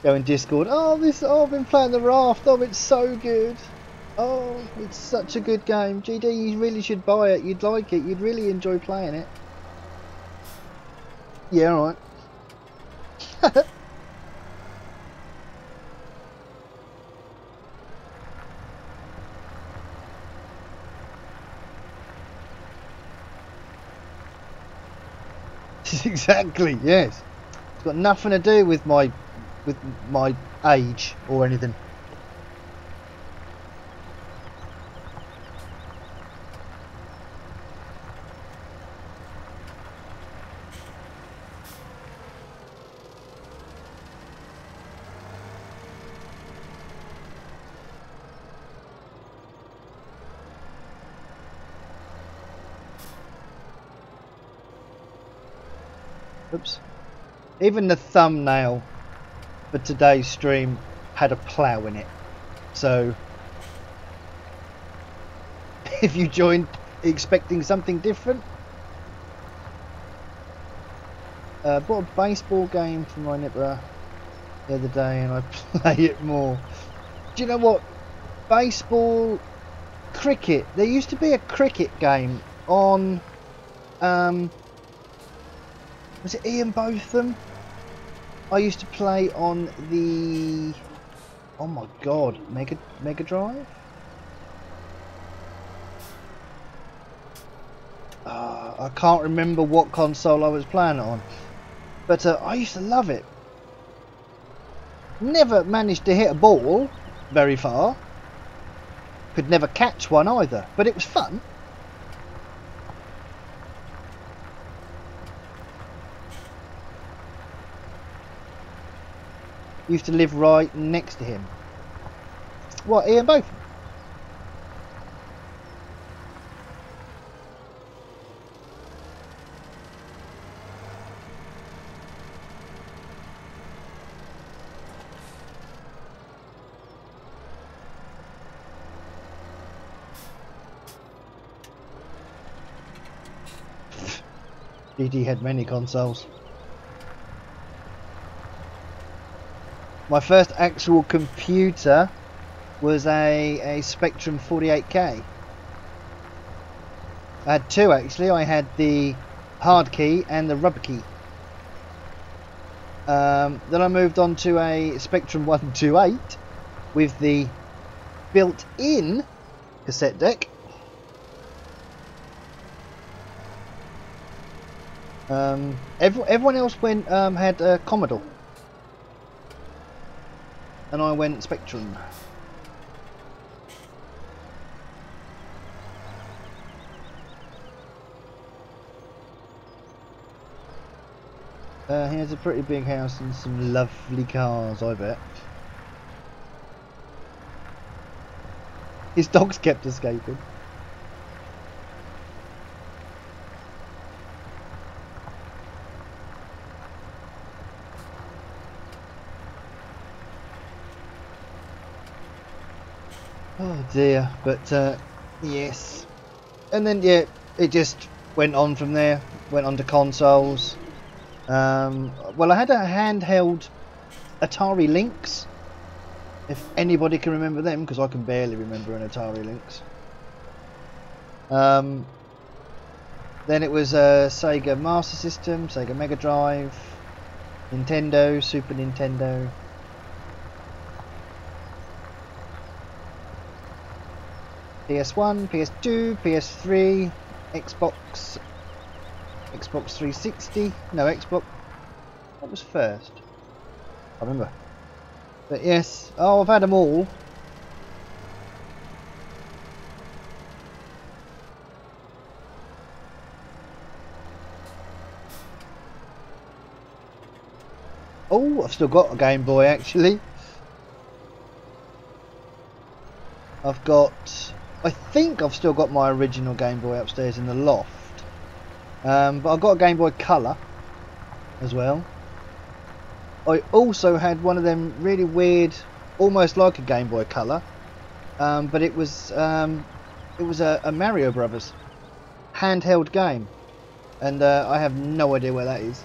Go in Discord. Oh, I've been playing the Raft. Oh, it's so good. Oh, it's such a good game. GD, you really should buy it. You'd like it. You'd really enjoy playing it. Yeah, alright. Exactly, yes. It's got nothing to do with my age or anything. Oops. Even the thumbnail for today's stream had a plough in it. So if you joined expecting something different, bought a baseball game for my nipper the other day and I play it more. Do you know what? Baseball, cricket. There used to be a cricket game on was it Ian Botham? I used to play on the... Oh my god, Mega Drive? I can't remember what console I was playing it on. But I used to love it. Never managed to hit a ball very far. Could never catch one either, but it was fun. Used to live right next to him. What, Ian Botham? GD had many consoles. My first actual computer was a Spectrum 48K. I had two actually. I had the hard key and the rubber key. Then I moved on to a Spectrum 128 with the built-in cassette deck. Everyone else went had a Commodore, and I went Spectrum. He has a pretty big house and some lovely cars, I bet. His dogs kept escaping. Oh dear, but yes. And then yeah, it just went on from there, went on to consoles. Well, I had a handheld Atari Lynx, if anybody can remember them, because I can barely remember an Atari Lynx. Then it was a Sega Master System, Sega Mega Drive, Nintendo, Super Nintendo. PS1, PS2, PS3, Xbox 360, no Xbox, what was first? I remember. But yes, oh I've had them all. Oh, I've still got a Game Boy actually. I think I've still got my original Game Boy upstairs in the loft. But I've got a Game Boy Color as well. I also had one of them really weird, almost like a Game Boy Color, but it was a Mario Brothers handheld game, and I have no idea where that is.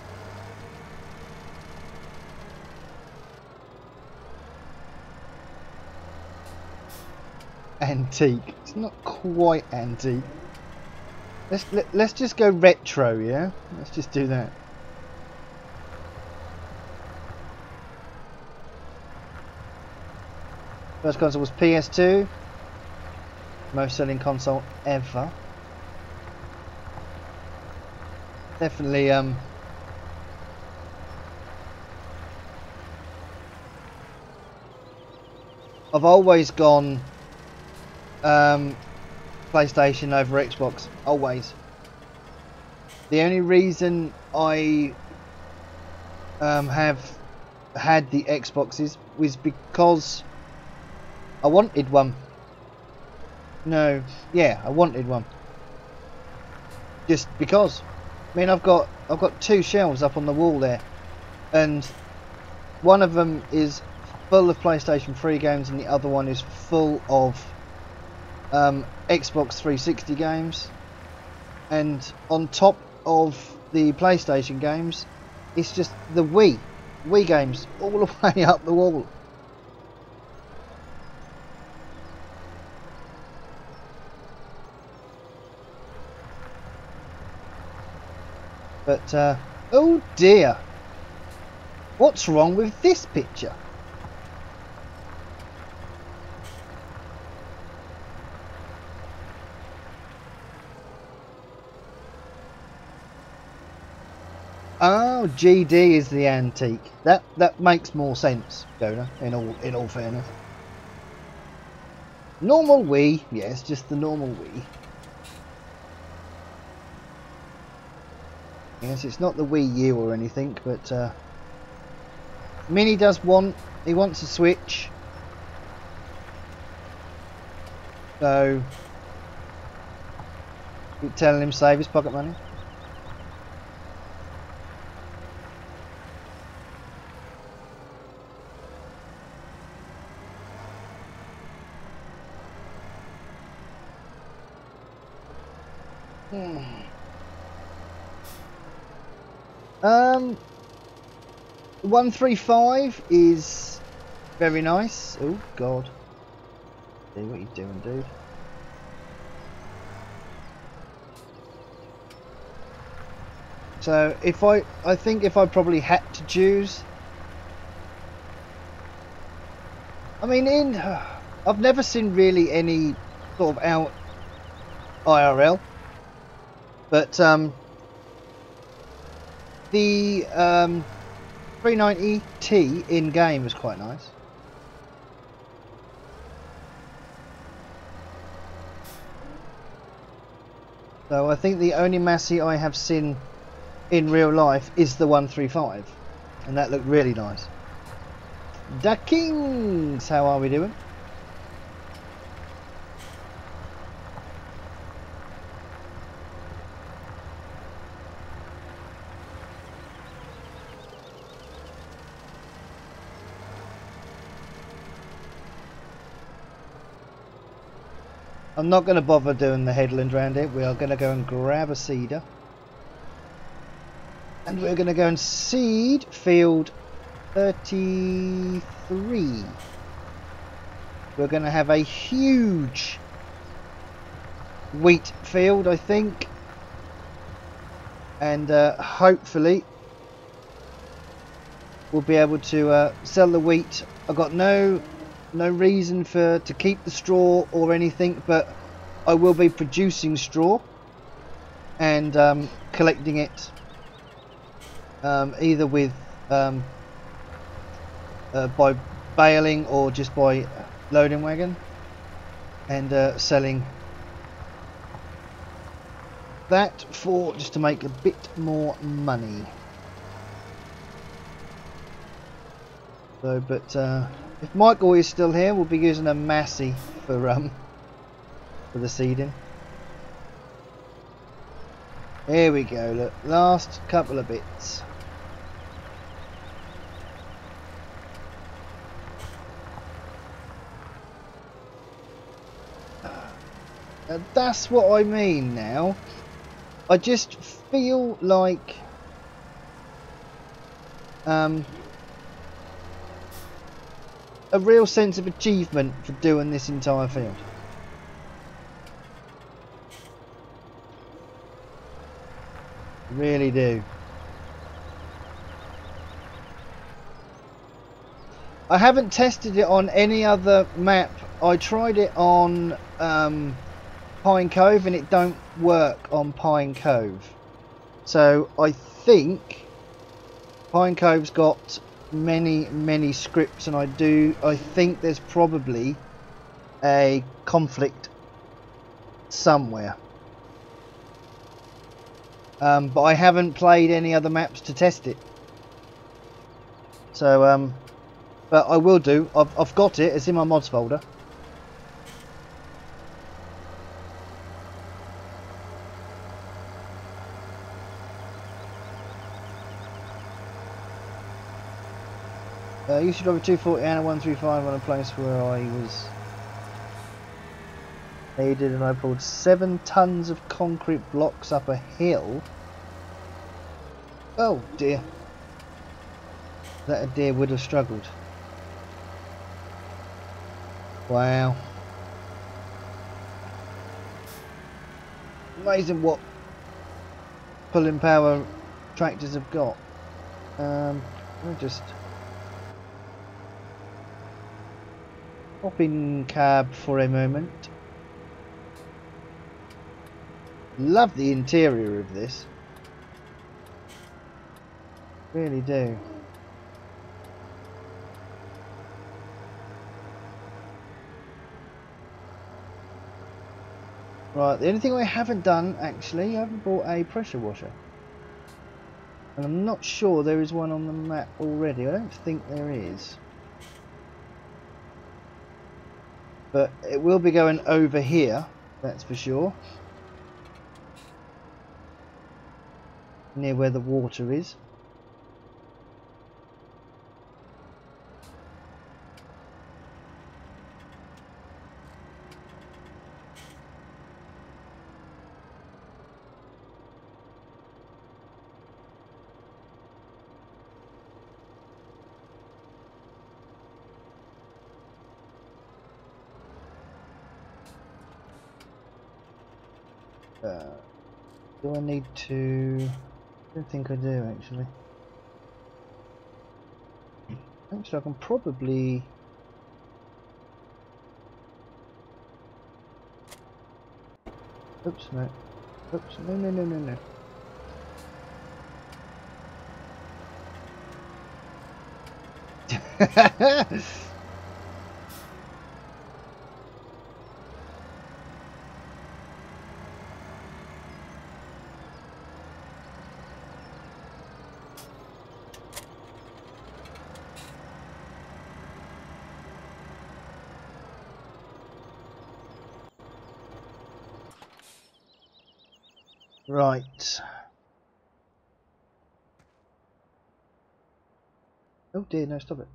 Antique. It's not quite antique. Let's just go retro, yeah? Let's just do that. First console was PS2. Most selling console ever. Definitely I've always gone PlayStation over Xbox, always. The only reason I have had the Xboxes was because I wanted one. No, yeah, I wanted one. Just because. I mean, I've got two shelves up on the wall there, and one of them is full of PlayStation 3 games, and the other one is full of Xbox 360 games. And on top of the PlayStation games, it's just the Wii games all the way up the wall. But oh dear, what's wrong with this picture? Oh, GD is the antique. That makes more sense, Jonah. In all fairness, normal Wii, yes, just the normal Wii. Yes, it's not the Wii U or anything, but Mini does he wants a Switch. So keep telling him save his pocket money. Um, 135 is very nice. Oh God, see what you doing, dude? So if I think if I probably had to choose, I mean, I've never seen really any sort of out IRL, but the 390T in game was quite nice. So I think the only Massey I have seen in real life is the 135, and that looked really nice. Da Kings, how are we doing? I'm not going to bother doing the headland round it. We are going to go and grab a seeder. And we're going to go and seed field 33. We're going to have a huge wheat field, I think. And hopefully we'll be able to sell the wheat. I've got no reason to keep the straw or anything, but I will be producing straw and collecting it either with by baling or just by loading wagon, and selling that for just to make a bit more money. So, but if Michael is still here, we'll be using a Massey for the seeding. Here we go. Look, last couple of bits. That's what I mean now. I just feel like a real sense of achievement for doing this entire field. Really do. I haven't tested it on any other map. I tried it on Pine Cove and it don't work on Pine Cove. So I think Pine Cove's got many scripts, and I think there's probably a conflict somewhere. But I haven't played any other maps to test it. So but I will do. I've got it. It's in my mods folder. I used to drive a 240 and a 135 on a place where I was aided, and I pulled 7 tons of concrete blocks up a hill. Oh dear. That a deer would have struggled. Wow. Amazing what pulling power tractors have got. I'll just hop in cab for a moment. Love the interior of this. Really do. Right, the only thing I haven't done actually, I haven't bought a pressure washer. And I'm not sure there is one on the map already. I don't think there is. But it will be going over here, that's for sure. Near where the water is. Do I need to? I don't think I do actually. Actually, I can probably. Oops, no. Oops, no. Right. Oh dear, no, stop it.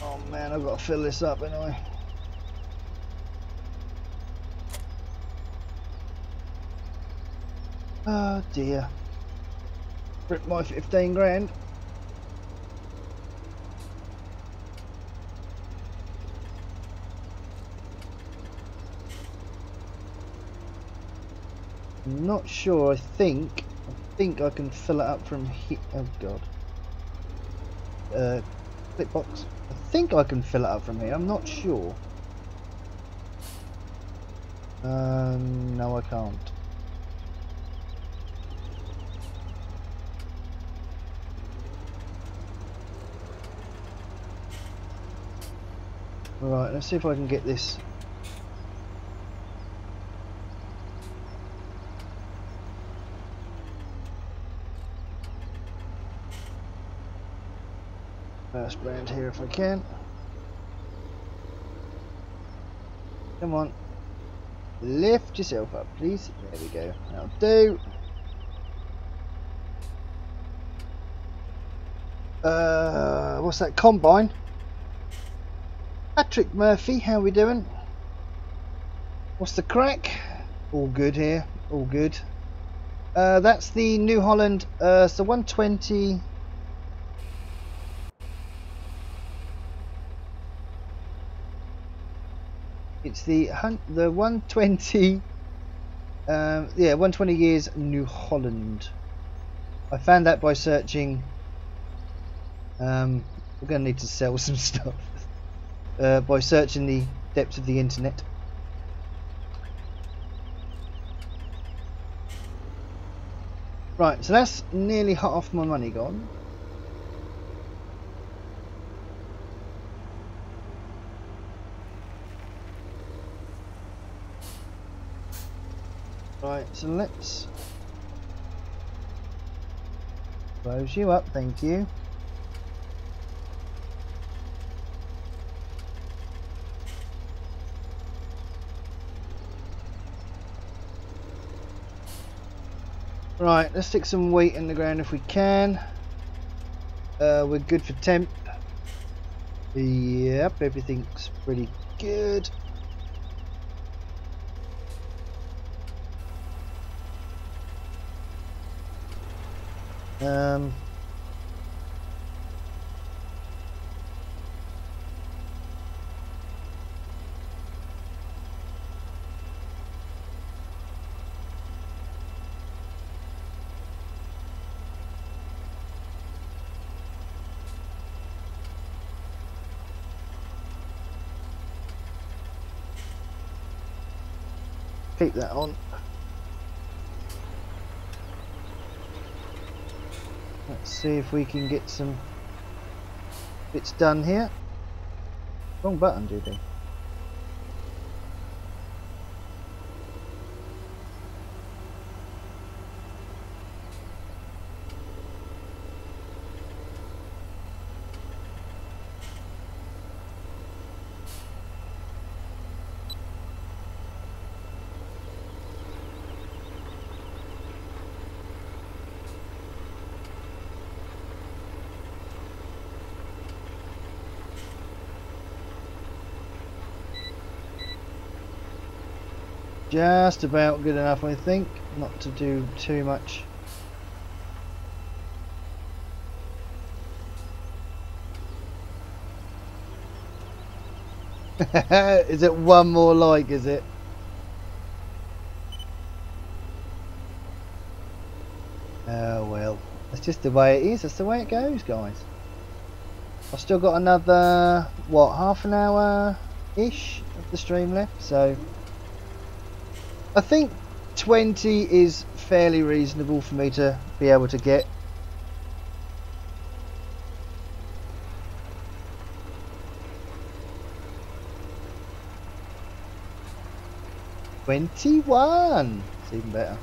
Oh man, I've got to fill this up, haven't I? Oh dear. Rip my 15 grand. I'm not sure, I think I can fill it up from here. Oh god. Clip box. I think I can fill it up from here, I'm not sure. No I can't. Right, let's see if I can get this. First brand here if I can. Come on. Lift yourself up, please. There we go. That'll do. What's that? Combine. Patrick Murphy, how we doing? What's the crack? All good here. All good. That's the New Holland. So 120. It's the 120. Yeah, 120 years New Holland. I found that by searching. We're gonna need to sell some stuff. By searching the depths of the internet. Right, so that's nearly half my money gone. Right, so let's close you up, thank you. Right, let's stick some weight in the ground if we can. We're good for temp. Yep, everything's pretty good. Keep that on. Let's see if we can get some bits done here. Wrong button, Judy. just about good enough, I think, not to do too much. Is it one more like, is it? Oh well, that's just the way it is. That's the way it goes, guys. I've still got another, what, half an hour ish of the stream left, so I think 20 is fairly reasonable for me to be able to get. $21. It's even better.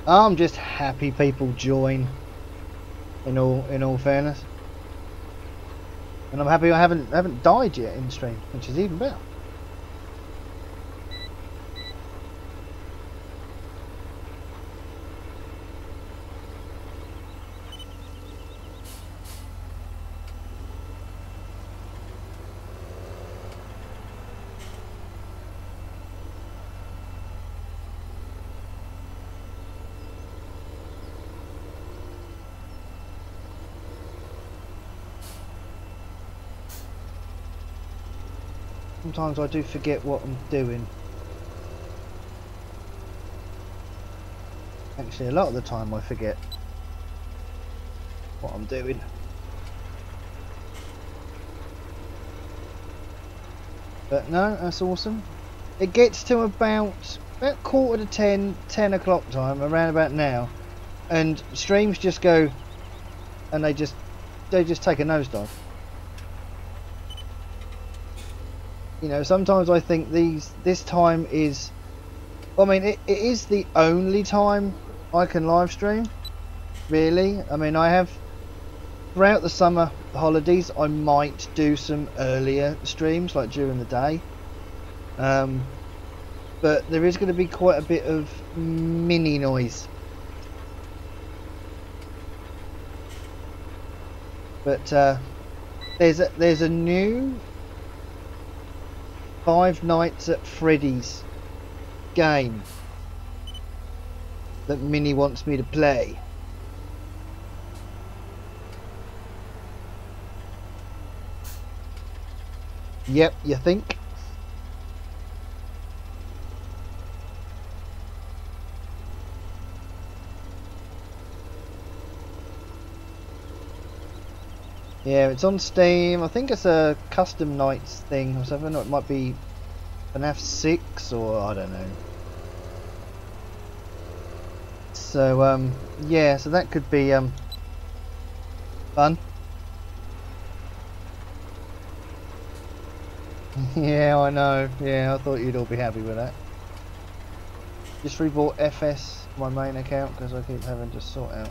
I'm just happy people join. In all fairness, and I'm happy I haven't died yet in stream, which is even better. Sometimes I do forget what I'm doing. Actually, a lot of the time I forget what I'm doing. But no, that's awesome. It gets to about quarter to 10, 10 o'clock time, around about now, and streams just go, and they just take a nosedive. You know, sometimes I think this time is, I mean, it is the only time I can live stream, really. I mean, I have, throughout the summer holidays, I might do some earlier streams, like during the day. But there is going to be quite a bit of mini noise. But there's a new Five Nights at Freddy's game that Minnie wants me to play. Yep, you think? Yeah, it's on Steam. I think it's a custom nights thing or something. Or it might be FNAF 6 or I don't know. So yeah, so that could be fun. Yeah, I know. Yeah, I thought you'd all be happy with that. Just rebought FS, my main account, because I keep having to sort out.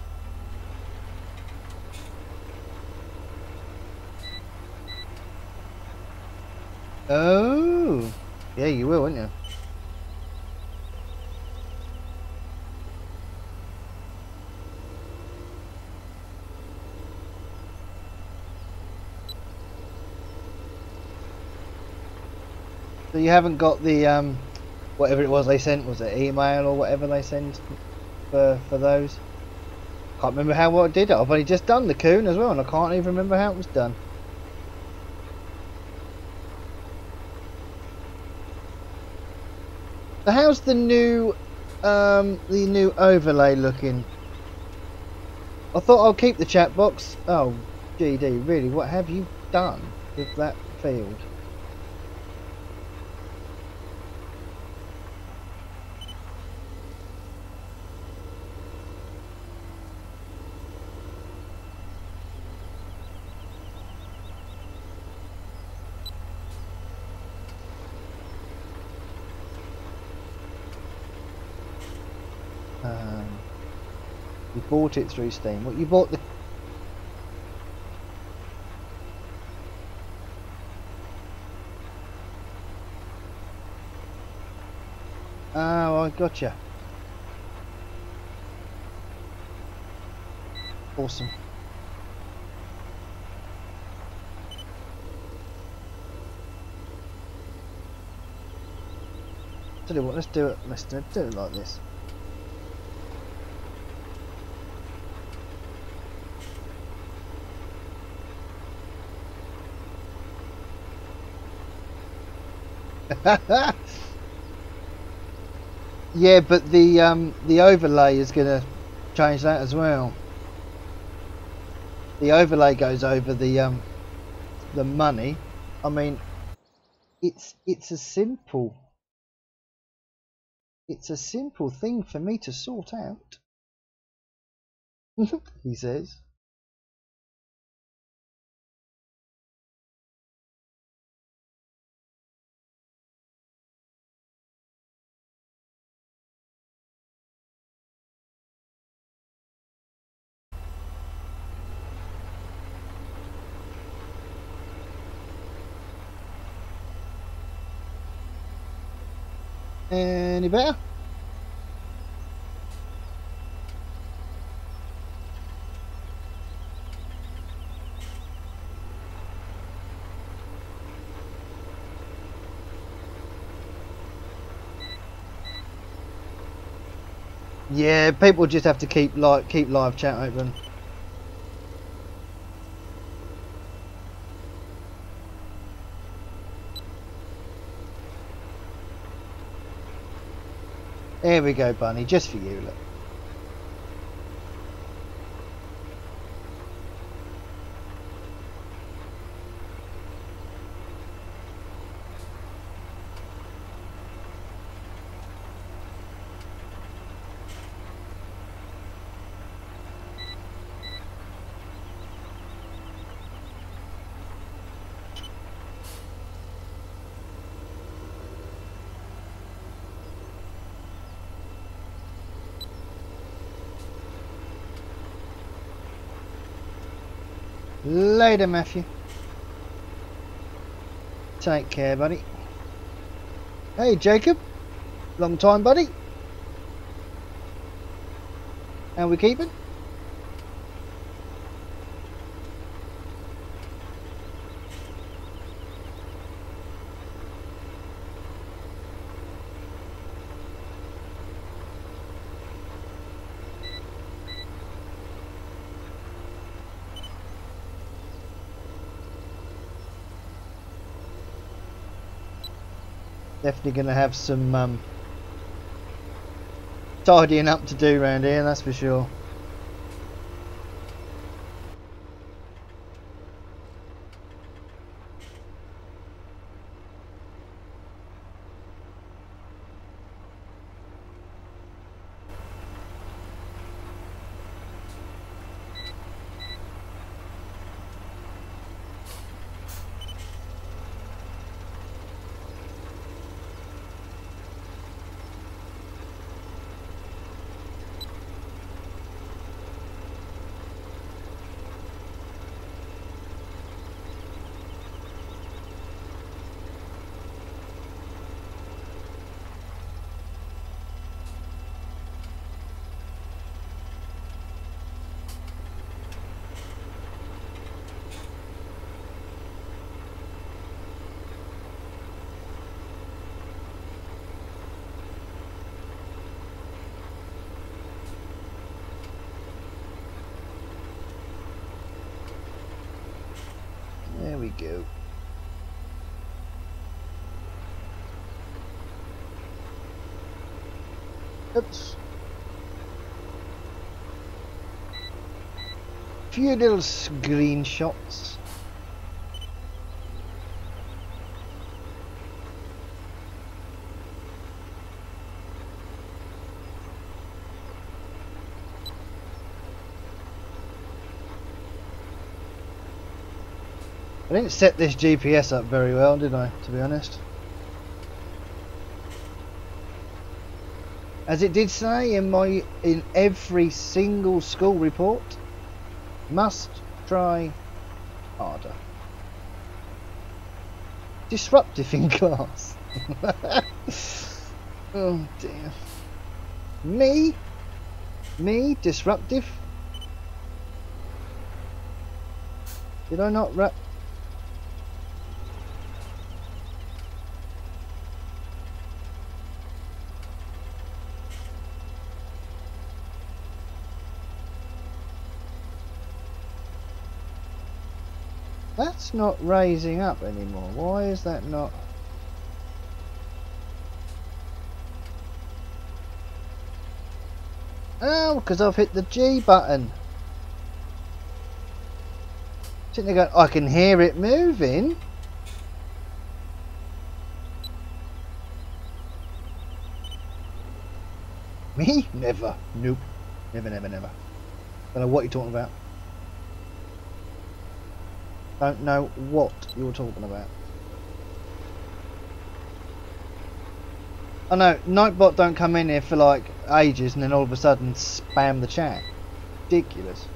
Oh, yeah, you will, won't you? So you haven't got the whatever it was they sent, was it email or whatever they send for those? Can't remember how I did it. I've only just done the Coon as well, and I can't even remember how it was done. So how's the new overlay looking? I thought I'll keep the chat box. Oh, GD, really? What have you done with that field? bought it through Steam. What, you bought the... Oh, I gotcha. Awesome. Tell you what, let's do it like this. Yeah, but the overlay is gonna change that as well. The overlay goes over the money. I mean, it's a simple thing for me to sort out. He says. Any better? Yeah, people just have to keep live chat open. There we go, Bunny, just for you, look. Later, Matthew. Take care, buddy. Hey, Jacob. Long time, buddy. How we keeping? Definitely going to have some tidying up to do around here, that's for sure. There we go. Oops. Few little screenshots. I didn't set this GPS up very well, did I, to be honest? As it did say in every single school report, must try harder. Disruptive in class. Oh dear. Me disruptive? Did I not rap? That's not raising up anymore. Why is that not? Oh, because I've hit the G button. Sitting there going, I can hear it moving. Me? Never. Nope. Never, never, never. Don't know what you're talking about. Don't know what you're talking about. I know, Nightbot don't come in here for like ages and then all of a sudden spam the chat. Ridiculous.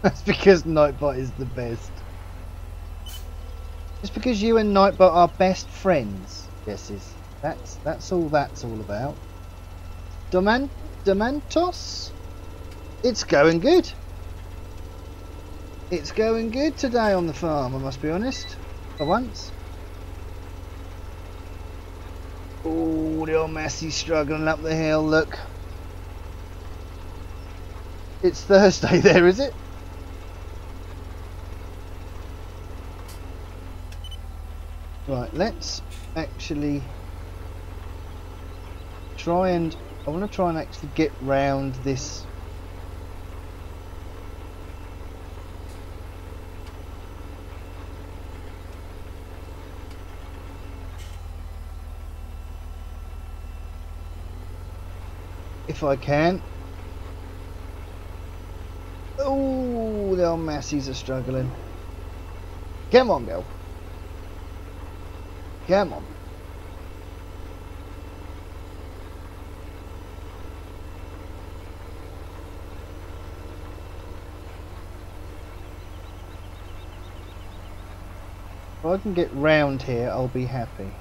That's because Nightbot is the best. Just because you and Nightbot are best friends, Jesses. That's all about. Demantos? It's going good. It's going good today on the farm, I must be honest. For once. Oh, the old Massey's struggling up the hill, look. It's Thursday there, is it? Right, let's actually try and... I want to try and actually get round this. If I can. Oh, the old Massies are struggling. Come on, girl. Come on. If I can get round here, I'll be happy.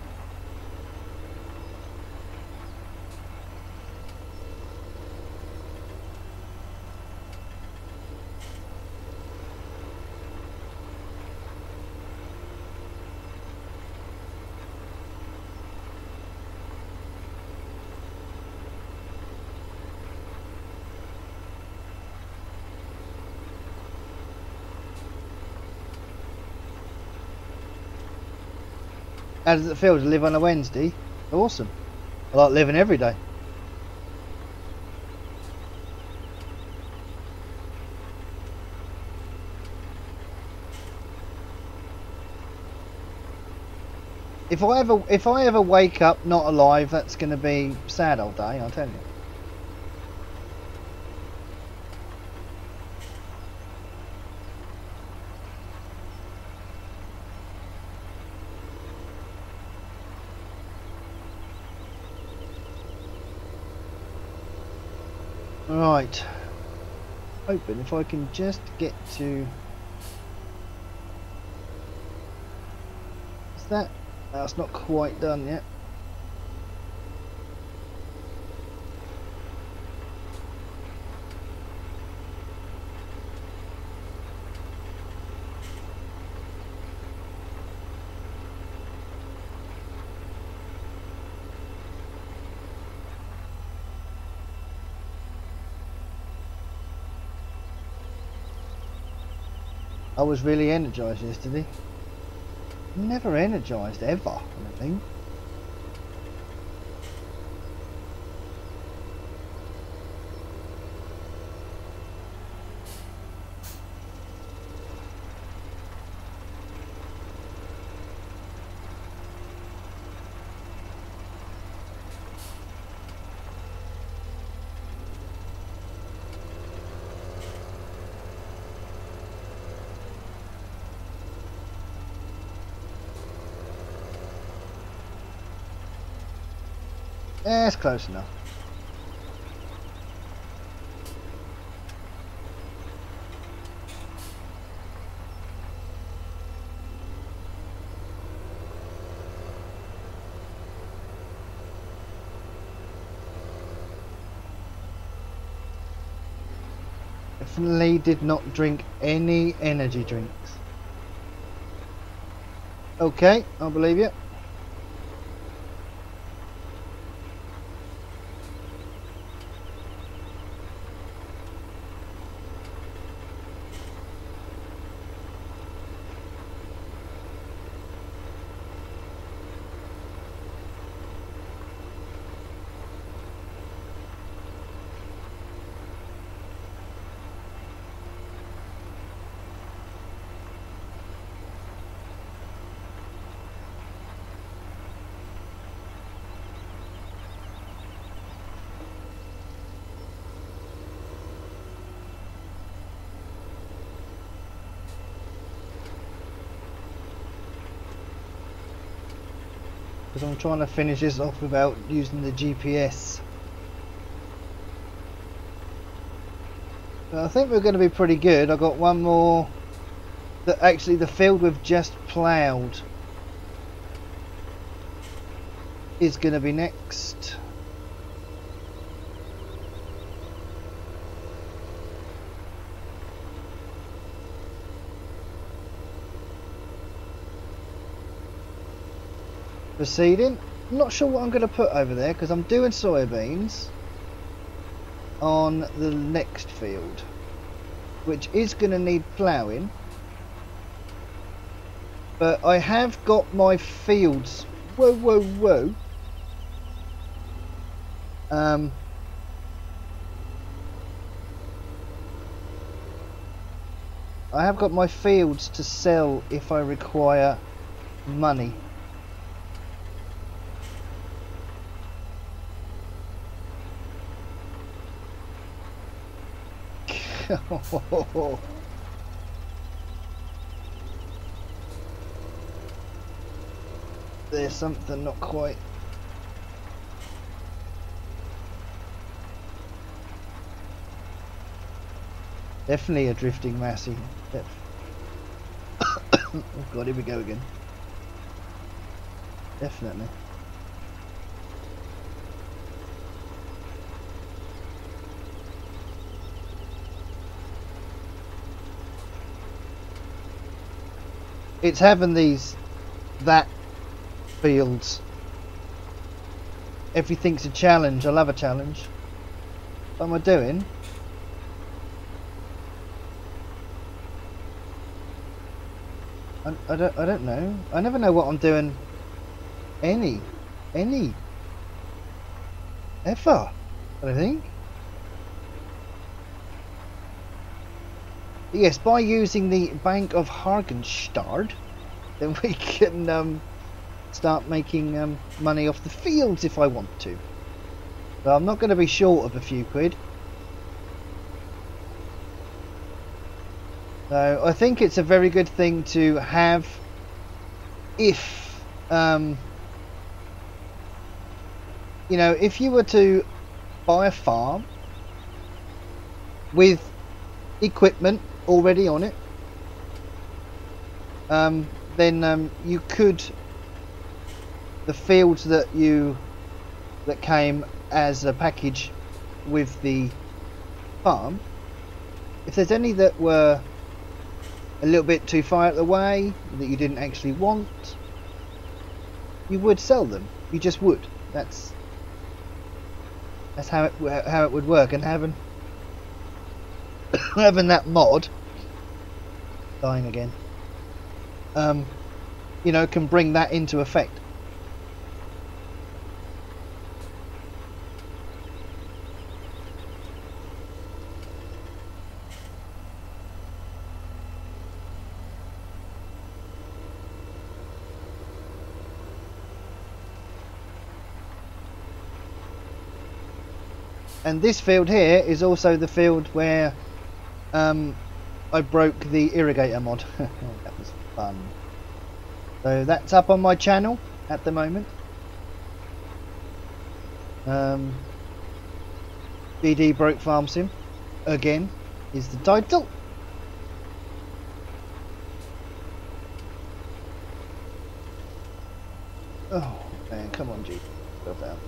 How does it feel to live on a Wednesday? Awesome. I like living every day. If I ever wake up not alive, that's going to be sad all day, I'll tell you. Right, open. If I can just get to... Is that... That's not quite done yet. I was really energized yesterday. Never energized ever, I don't think. Yeah, it's close enough. Definitely did not drink any energy drinks. Okay, I'll believe you. Because I'm trying to finish this off without using the GPS. But I think we're going to be pretty good. I've got one more. That actually the field we've just ploughed is going to be next. Proceeding. I'm not sure what I'm going to put over there because I'm doing soybeans on the next field, which is going to need ploughing. But I have got my fields. Whoa, whoa, whoa. I have got my fields to sell if I require money. There's something not quite. Definitely a drifting Massey. Oh god, here we go again. Definitely. It's having that fields. Everything's a challenge. I love a challenge. What am I doing? I don't know. I never know what I'm doing. Ever. I don't think. Yes, by using the Bank of Hargenstad, then we can start making money off the fields if I want to. But I'm not going to be short of a few quid. So I think it's a very good thing to have if, you know, if you were to buy a farm with equipment already on it, then you could, the fields that came as a package with the farm, if there's any that were a little bit too far out of the way that you didn't actually want, you would sell them. You just would. That's how it would work. And having that mod dying again. You know, can bring that into effect. And this field here is also the field where I broke the irrigator mod. That was fun. So that's up on my channel at the moment. BD Broke Farm Sim again is the title. Oh man, come on, G. Go down.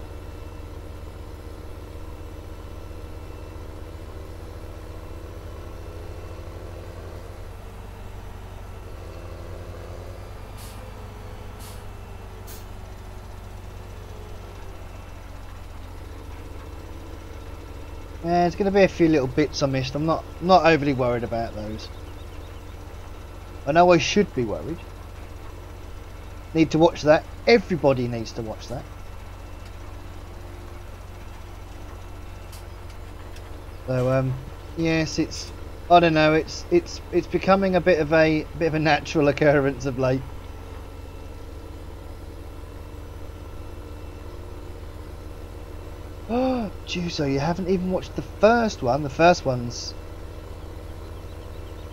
Yeah, there's going to be a few little bits I missed. I'm not overly worried about those. I know I should be worried. Need to watch that. Everybody needs to watch that. So yes, it's, I don't know, it's becoming a bit of a natural occurrence of late. Oh, Juso, you haven't even watched the first one. The first one's,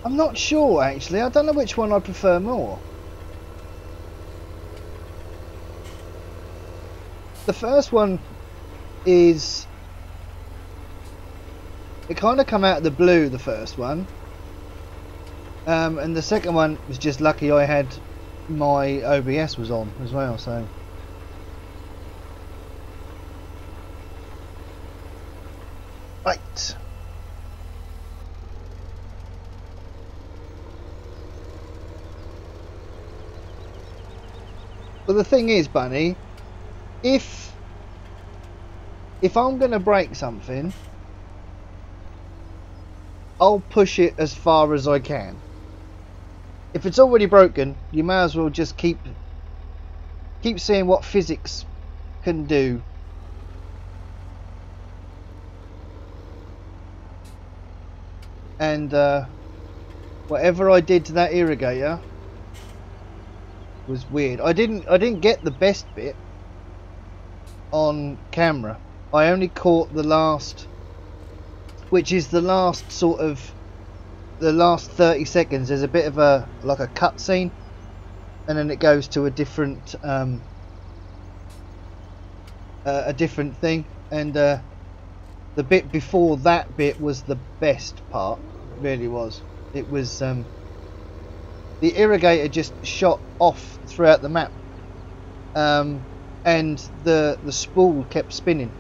I'm not sure actually. I don't know which one I prefer more. The first one is, it kind of come out of the blue, the first one, and the second one was just lucky I had my OBS was on as well. So right, but the thing is, Bunny, if I'm gonna break something, I'll push it as far as I can. If it's already broken, you may as well just keep seeing what physics can do. And whatever I did to that irrigator was weird. I didn't get the best bit on camera. I only caught the last, which is the last sort of, the last 30 seconds. There's a bit of a, like a cut scene, and then it goes to a different thing, and the bit before that bit was the best part. It really was. It was the irrigator just shot off throughout the map, and the spool kept spinning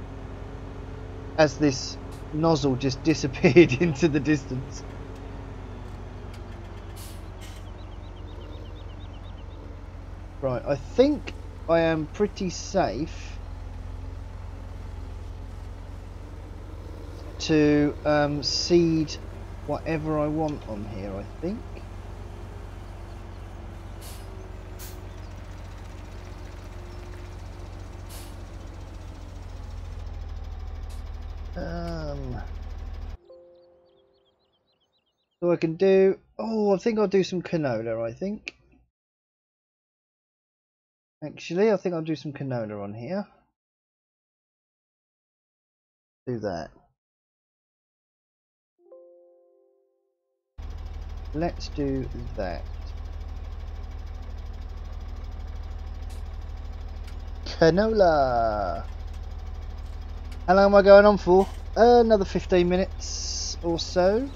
as this nozzle just disappeared into the distance. Right, I think I am pretty safe to seed whatever I want on here, I think. So I can do, oh, I think I'll do some canola, I think. Actually, I think I'll do some canola on here. Do that. Let's do that. Canola! How long am I going on for? Another 15 minutes or so.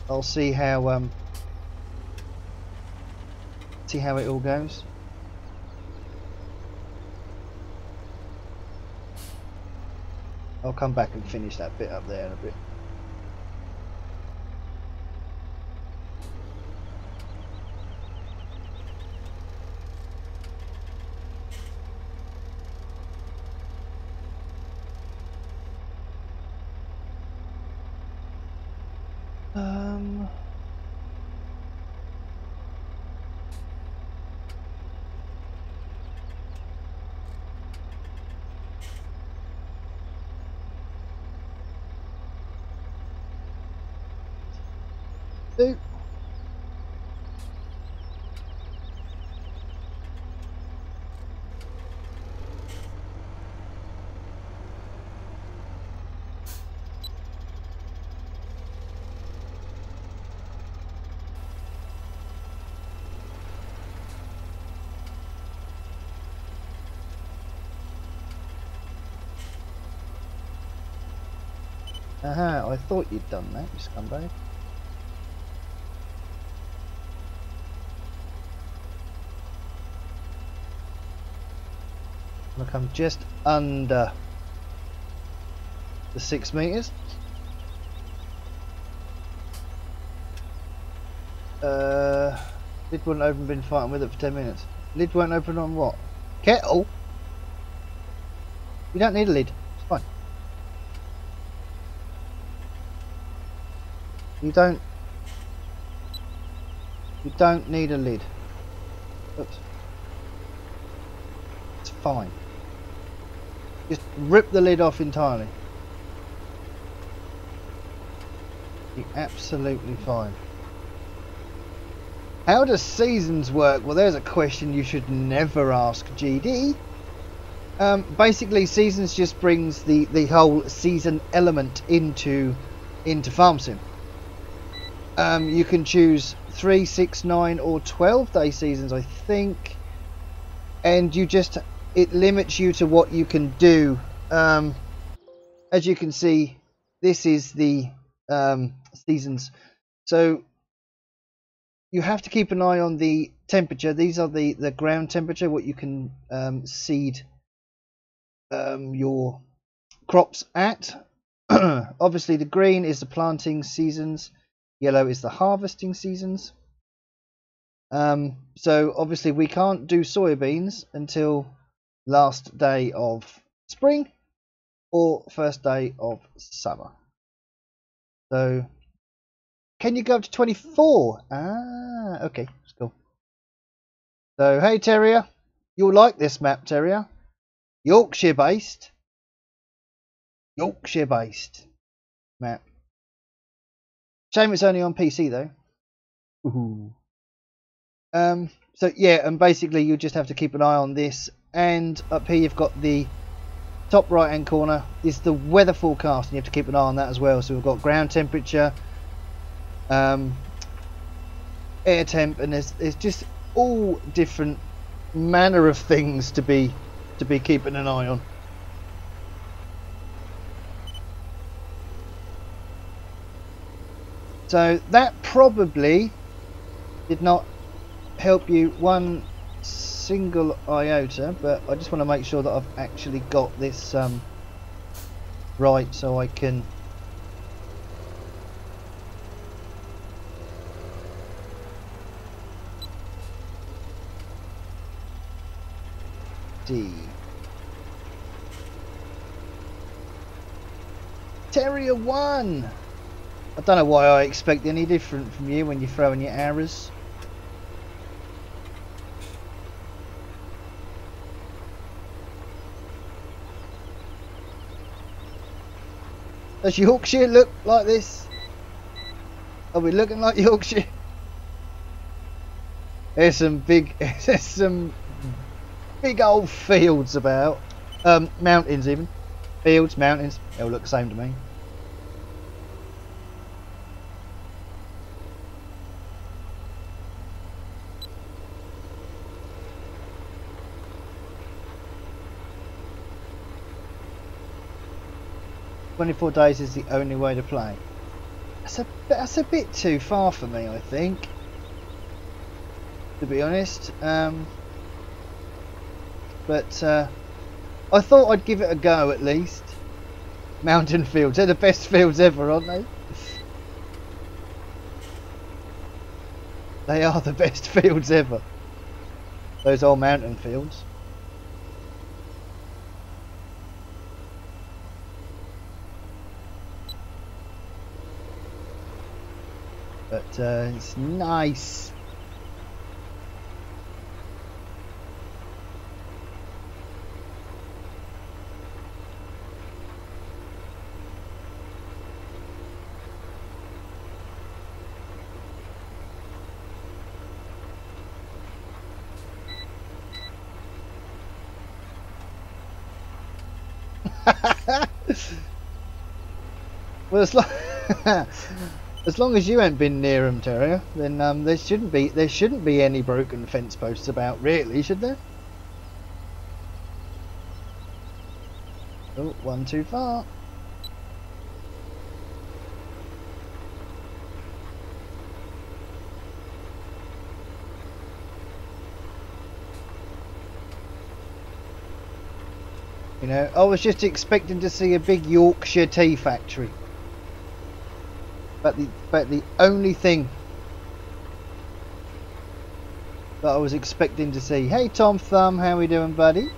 I'll see how it all goes. I'll come back and finish that bit up there in a bit. 2. Aha, I thought you'd done that, you scumbag. I'm gonna come just under the 6 meters. Lid wouldn't open, been fighting with it for 10 minutes. Lid won't open on what? Kettle? You don't need a lid, it's fine. You don't need a lid. Oops. It's fine. Just rip the lid off entirely. You're absolutely fine. How does seasons work? Well, there's a question you should never ask GD. Basically, seasons just brings the whole season element into Farm Sim. You can choose 3, 6, 9 or 12 day seasons, I think, and it limits you to what you can do. As you can see, this is the seasons, so you have to keep an eye on the temperature. These are the ground temperature, what you can seed your crops at. Obviously the green is the planting seasons, yellow is the harvesting seasons. So obviously we can't do soybeans until last day of spring or first day of summer. So can you go up to 24? Ah, okay, that's cool. So hey Terrier, you'll like this map, Terrier. Yorkshire based map. Shame it's only on PC though. Ooh. So yeah, and basically you just have to keep an eye on this, and up here you've got the top right hand corner is the weather forecast, and you have to keep an eye on that as well. So we've got ground temperature, air temp, and there's just all different manner of things to be keeping an eye on. So that probably did not help you one single iota, but I just want to make sure that I've actually got this right, so I can D. Terrier 1! I don't know why I expect any different from you when you're throwing your arrows. Does Yorkshire look like this? Are we looking like Yorkshire? There's some big old fields about. Mountains even. Fields, mountains, they all look the same to me. "24 days is the only way to play." That's a bit too far for me, I think, to be honest. But I thought I'd give it a go at least. Mountain fields, they're the best fields ever, aren't they? They are the best fields ever. Those old mountain fields. But it's nice. Well, as long as you ain't been near them, Terrier, then there shouldn't be any broken fence posts about, really, should there? Oh, one too far. You know, I was just expecting to see a big Yorkshire tea factory. But the only thing that I was expecting to see. Hey Tom Thumb, how we doing, buddy?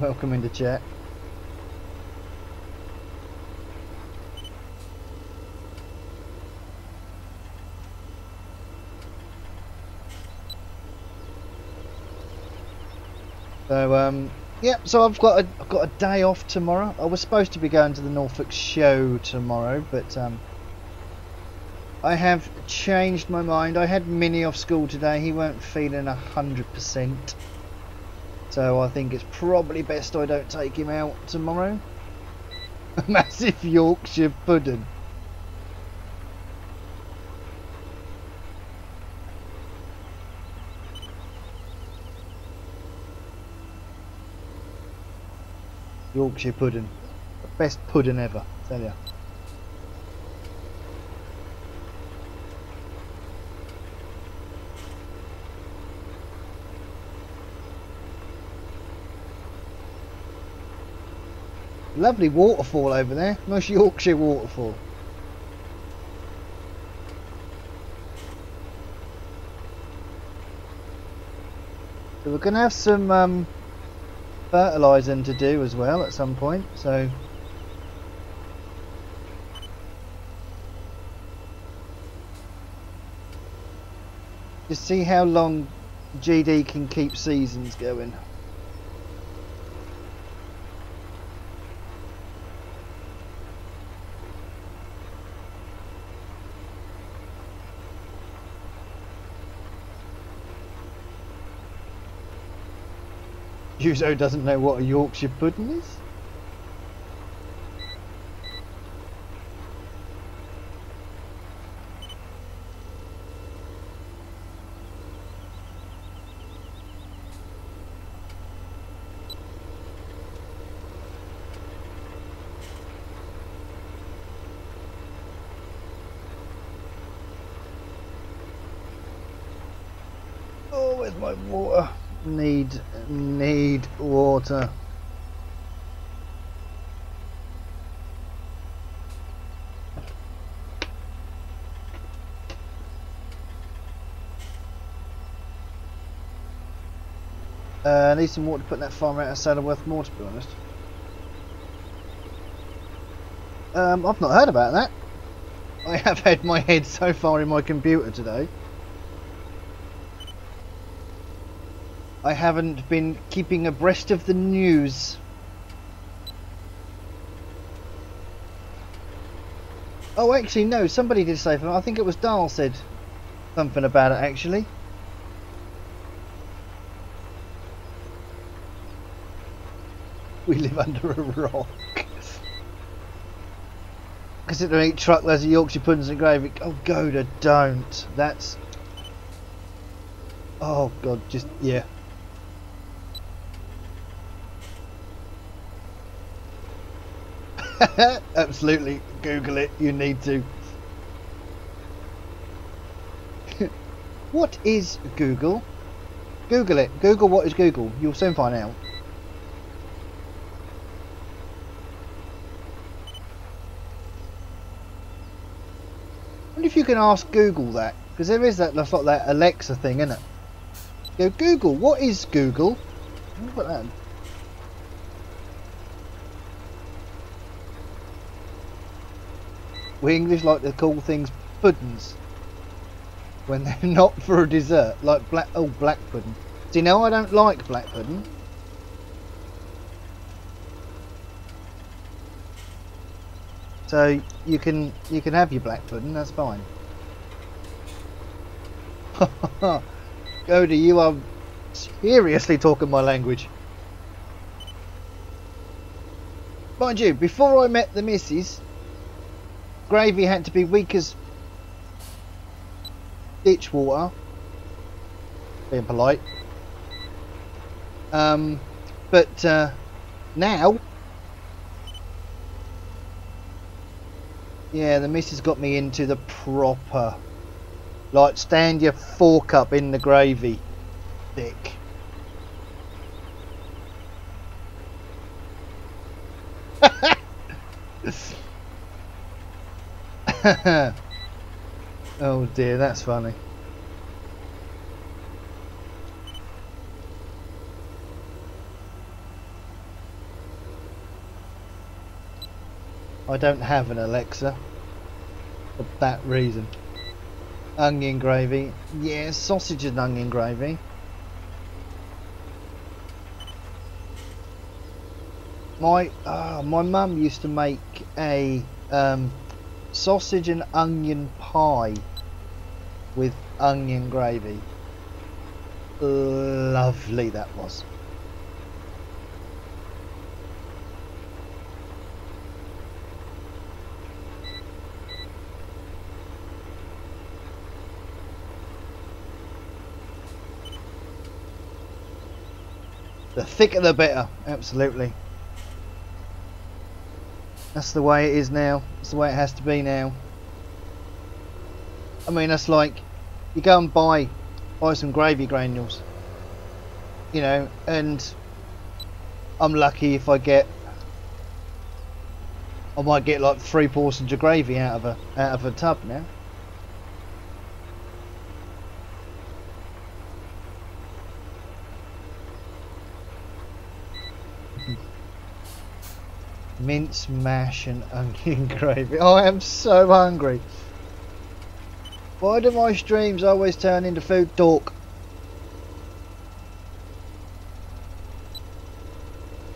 Welcome into chat. So yep, so I've got a day off tomorrow. I was supposed to be going to the Norfolk show tomorrow, but I have changed my mind. I had Minnie off school today. He weren't feeling 100%. So I think it's probably best I don't take him out tomorrow. A massive Yorkshire pudding. Yorkshire pudding. The best pudding ever, tell ya. Lovely waterfall over there. Nice Yorkshire waterfall. So we're going to have some fertilising to do as well at some point. So just see how long GD can keep seasons going. Yuzo doesn't know what a Yorkshire pudding is? Oh, where's my water? Need water. I need some water to put that farmer out of Saddleworth more, to be honest. I've not heard about that. I have had my head so far in my computer today. I haven't been keeping abreast of the news. Oh, actually, no. Somebody did say something. I think it was Dal said something about it, actually. We live under a rock. Considering each truckloads of Yorkshire puddings and gravy. Oh, Goda, don't. That's... Oh, God, just... yeah. Absolutely, Google it, you need to. What is Google? Google it. Google what is Google. You'll soon find out. I wonder if you can ask Google that, because there is that, that's like that Alexa thing, isn't it? Go, Google, what is Google? What that? We English like to call things puddings when they're not for a dessert, like black pudding. Do you know I don't like black pudding? So you can have your black pudding, that's fine. Goda, you are seriously talking my language. Mind you, before I met the missus, gravy had to be weak as ditch water. Being polite. But now, yeah, the missus got me into the proper, like, stand your fork up in the gravy thick. Oh dear, that's funny. I don't have an Alexa for that reason. Onion gravy. Yeah, sausage and onion gravy. My mum used to make a sausage and onion pie with onion gravy. Lovely that was. The thicker the better, absolutely. That's the way it is now. That's the way it has to be now. I mean, that's like you go and buy some gravy granules, you know, and I'm lucky if I might get like 3 portions of gravy out of a tub now. Mince, mash and onion gravy. Oh, I am so hungry. Why do my streams always turn into food talk?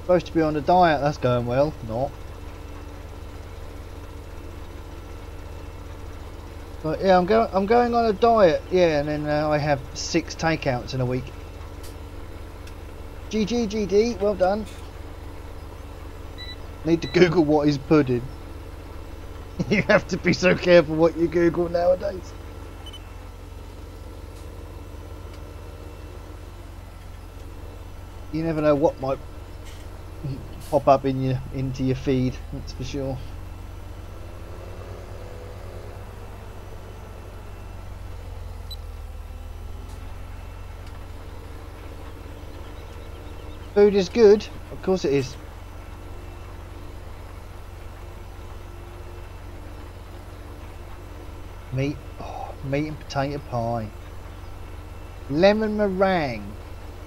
Supposed to be on a diet, that's going well. Not. But yeah, I'm going on a diet. Yeah, and then I have 6 takeouts in a week. GD, well done. Need to Google what is pudding. You have to be so careful what you Google nowadays. You never know what might pop up into your feed, that's for sure. Food is good, of course it is. Meat and potato pie. Lemon meringue.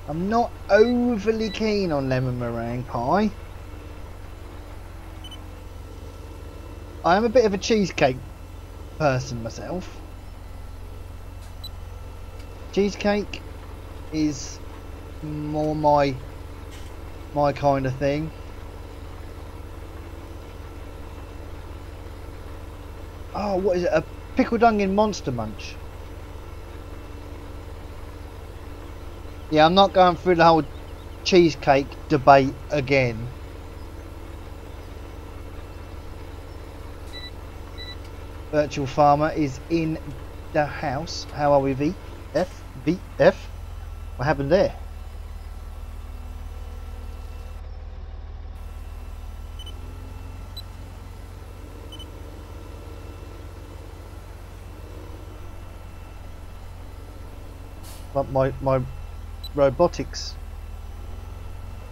I'm not overly keen on lemon meringue pie. I am a bit of a cheesecake person myself. Cheesecake is more my kind of thing. Oh, what is it? A pickled onion monster munch. Yeah, I'm not going through the whole cheesecake debate again. Virtual Farmer is in the house. How are we, VF? What happened there? But my robotics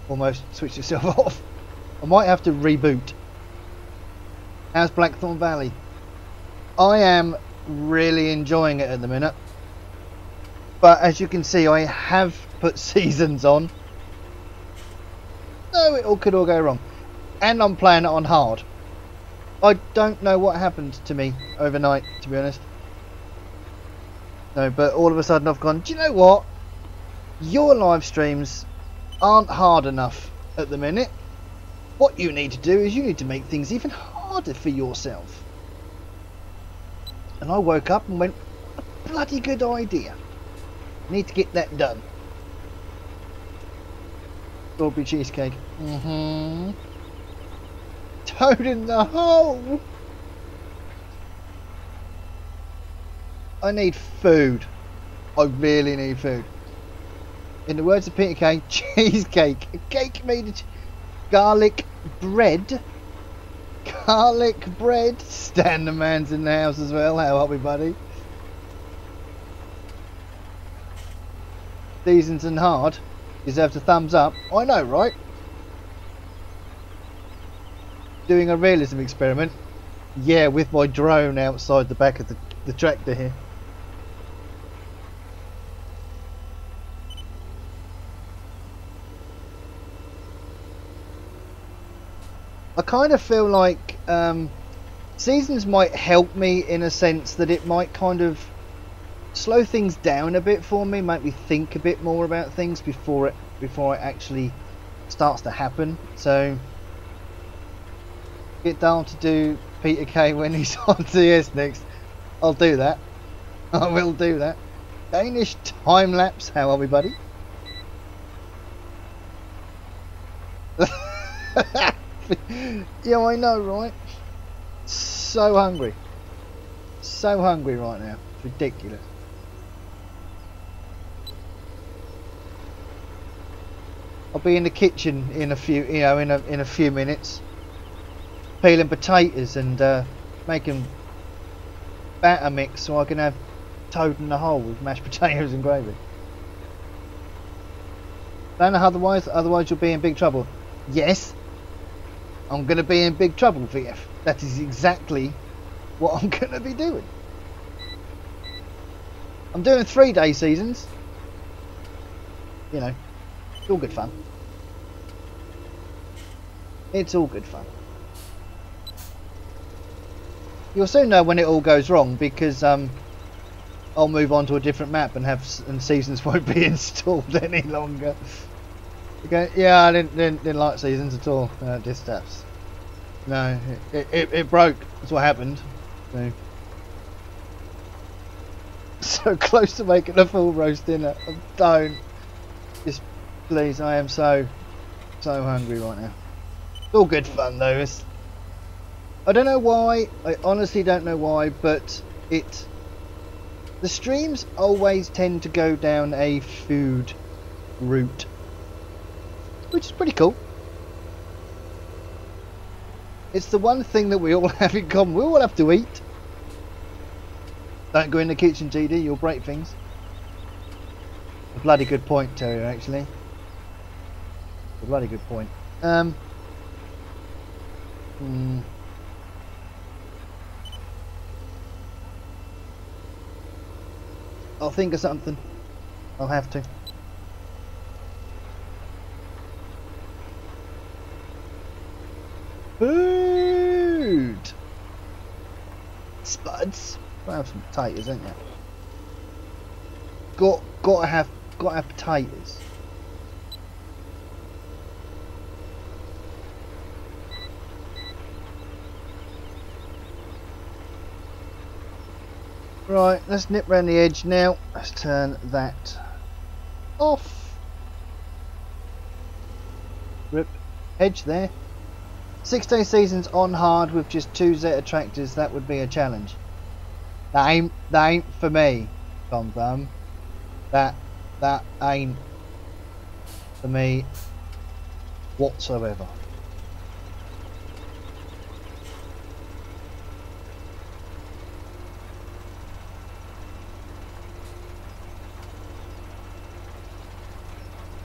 almost switched itself off. I might have to reboot. How's Blackthorn Valley? I am really enjoying it at the minute. But as you can see, I have put seasons on. So it all could all go wrong. And I'm playing it on hard. I don't know what happened to me overnight, to be honest. No, but all of a sudden I've gone, do you know what? Your live streams aren't hard enough at the minute. What you need to do is you need to make things even harder for yourself. And I woke up and went, a bloody good idea. Need to get that done. Strawberry cheesecake. toad in the hole. I need food. I really need food. In the words of Peter Kay, cheesecake. A cake made of garlic bread. Garlic bread. Stan the man's in the house as well. How are we, buddy? Decent and hard. Deserves a thumbs up. I know, right? Doing a realism experiment. Yeah, with my drone outside the back of the tractor here. I kind of feel like seasons might help me in a sense that it might kind of slow things down a bit for me, make me think a bit more about things before it actually starts to happen. So get Dal to do Peter Kay when he's on TS next. I'll do that. I will do that. Danish time lapse. How are we, buddy? Yeah, I know, right? So hungry. So hungry right now. It's ridiculous. I'll be in the kitchen in a few, in a few minutes, peeling potatoes and making batter mix so I can have toad in the hole with mashed potatoes and gravy. Don't know, otherwise you'll be in big trouble. Yes, I'm going to be in big trouble, VF. That is exactly what I'm going to be doing. I'm doing 3-day seasons. You know, it's all good fun. It's all good fun. You'll soon know when it all goes wrong because I'll move on to a different map and seasons won't be installed any longer. Okay, yeah, I didn't like seasons at all. Just steps. No, it broke. That's what happened. So close to making a full roast dinner. Don't. Just please. I am so hungry right now. It's all good fun though. I don't know why. I honestly don't know why, but the streams always tend to go down a food route, which is pretty cool. It's the one thing that we all have in common. We all have to eat. Don't go in the kitchen, GD, you'll break things. A bloody good point, Terry, actually. A bloody good point. I'll think of something. I'll have to. Food! Spuds. Gotta have some potatoes, ain't you? Gotta have potatoes. Right, let's nip round the edge now. Let's turn that off. Rip. Edge there. 6-day seasons on hard with just 2 Zeta tractors, that would be a challenge. That ain't for me, Tom Thumb. That ain't for me whatsoever.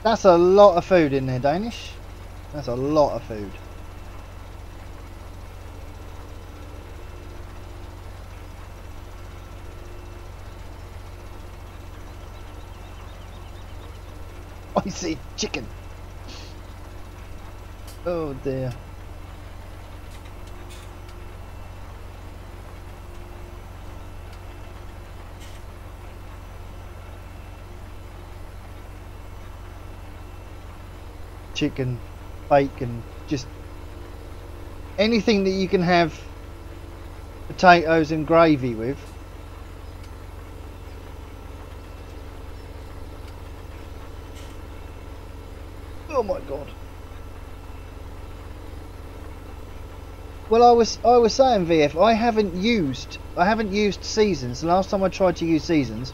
That's a lot of food in there, Danish. That's a lot of food. I see chicken. Oh dear. Chicken, bacon, just anything that you can have potatoes and gravy with. Oh my god. Well, I was saying, VF, I haven't used seasons. The last time I tried to use seasons,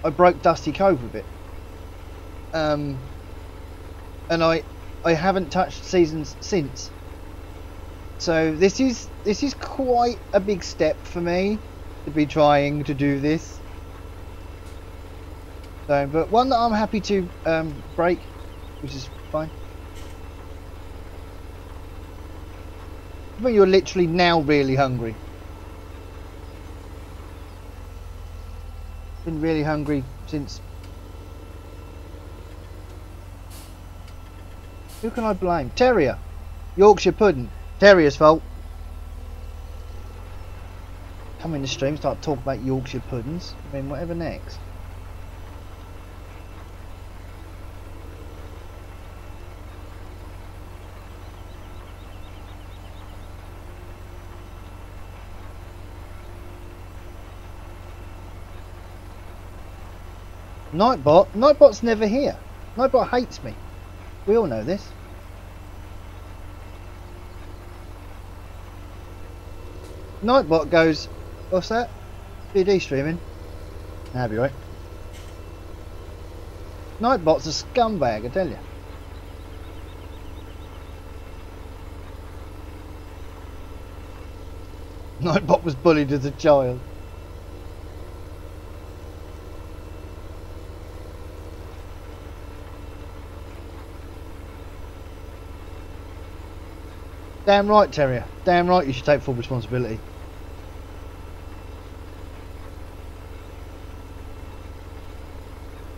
I broke Dusty Cove with it. And I haven't touched seasons since. So this is quite a big step for me to be trying to do this. So, but one that I'm happy to break, which is fine. When you're literally now really hungry. Been really hungry since. Who can I blame? Terrier. Yorkshire pudding. Terrier's fault. Come in the stream, start talking about Yorkshire puddings. I mean, whatever next. Nightbot's never here. Nightbot hates me. We all know this. Nightbot goes, what's that? BD streaming? That'll be right. Nightbot's a scumbag, I tell you. Nightbot was bullied as a child. Damn right, Terrier. Damn right you should take full responsibility.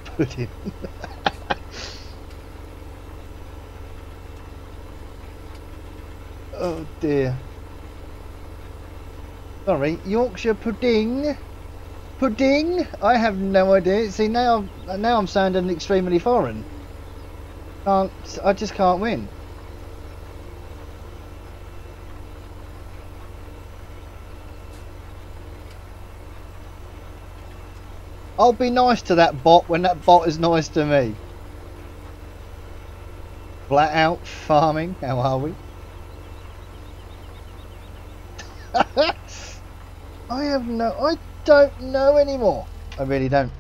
Pudding. Oh dear. Sorry, Yorkshire pudding. Pudding? I have no idea. See, now I'm sounding extremely foreign. I just can't win. I'll be nice to that bot when that bot is nice to me. Flat out farming. How are we? I don't know anymore. I really don't.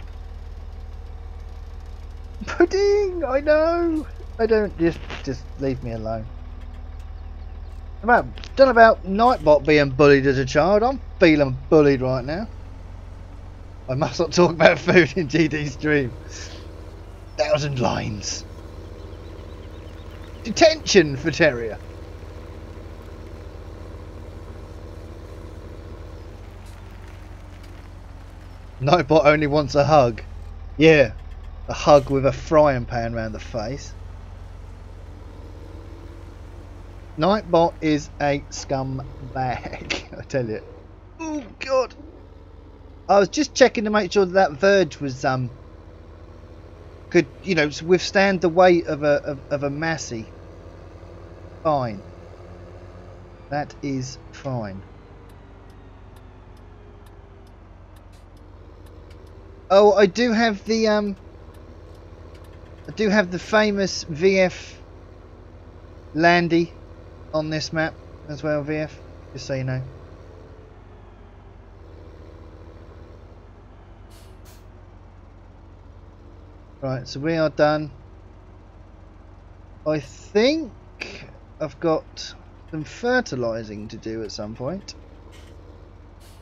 Pudding. I know. I don't. Just leave me alone. Don't know about Nightbot being bullied as a child. I'm feeling bullied right now. I must not talk about food in GD stream. 1,000 lines. Detention for Terrier. Nightbot only wants a hug. Yeah, a hug with a frying pan round the face. Nightbot is a scumbag, I tell you. Oh God. I was just checking to make sure that verge was could, you know, withstand the weight of a Massey. Fine. That is fine. Oh, I do have the famous VF Landy on this map as well, VF, just so you know. Right, so we are done. I think I've got some fertilising to do at some point.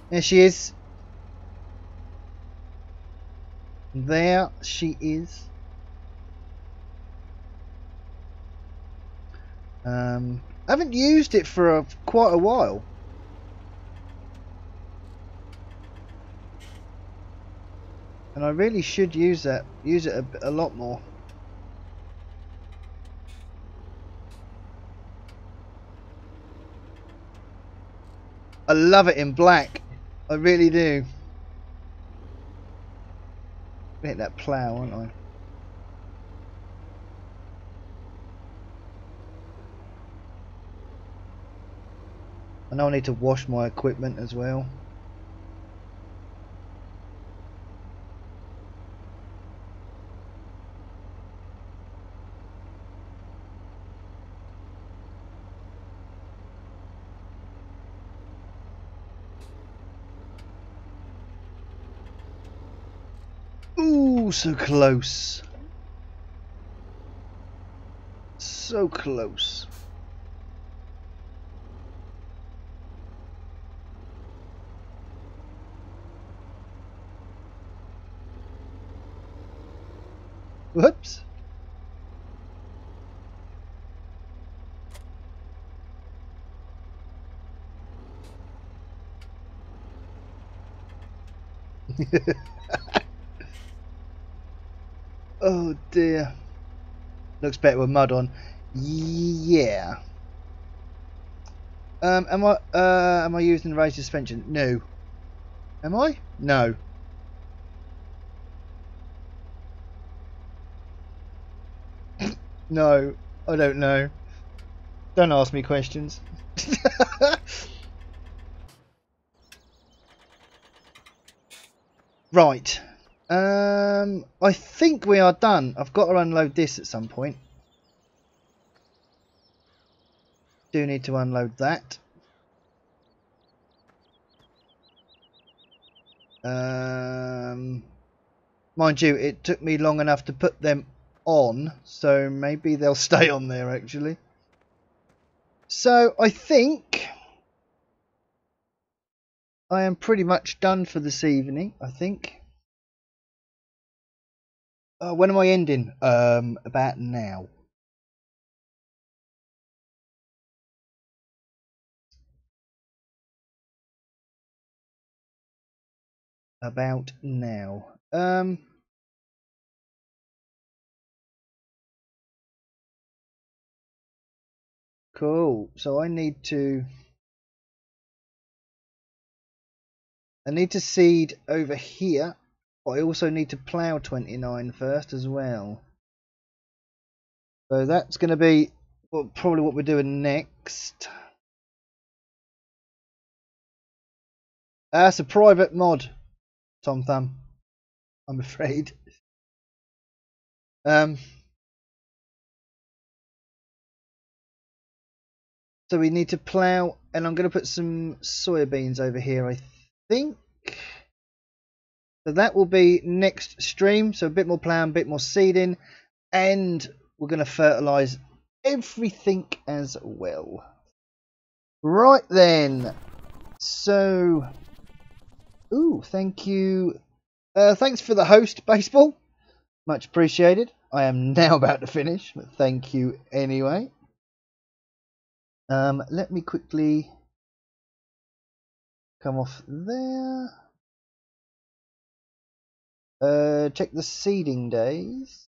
There she is. There she is. I haven't used it for quite a while. And I really should use it a lot more. I love it in black. I really do. Hit that plough, aren't I? I know I need to wash my equipment as well. Ooh, so close. So close. Whoops. Oh dear. Looks better with mud on. Yeah. Am I using the raised suspension? No. Am I? No. No. I don't know. Don't ask me questions. Right. I think we are done. I've got to unload this at some point. Do need to unload that. Mind you, it took me long enough to put them on, so maybe they'll stay on there actually. So I think I am pretty much done for this evening, I think. When am I ending? About now. About now. Cool. So I need to seed over here, but I also need to plough 29 first as well. So that's going to be probably what we're doing next. That's a private mod, Tom Thumb, I'm afraid. So we need to plough, and I'm going to put some soybeans over here, I think. So that will be next stream. So a bit more ploughing, a bit more seeding, and we're going to fertilise everything as well. Right then. So, ooh, thank you. Thanks for the host, Baseball. Much appreciated. I am now about to finish, but thank you anyway. Let me quickly come off there. Check the seeding days.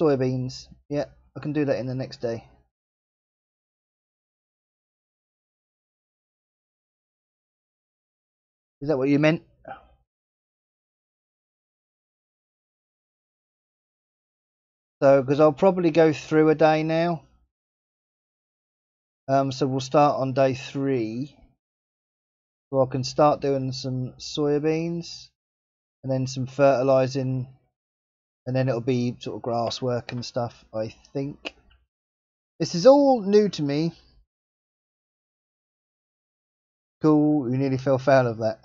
Soybeans. Yeah, I can do that in the next day. Is that what you meant? So, because I'll probably go through a day now. So we'll start on day 3. So I can start doing some soybeans, and then some fertilising, and then it'll be sort of grass work and stuff, I think. This is all new to me. Cool, you nearly fell foul of that.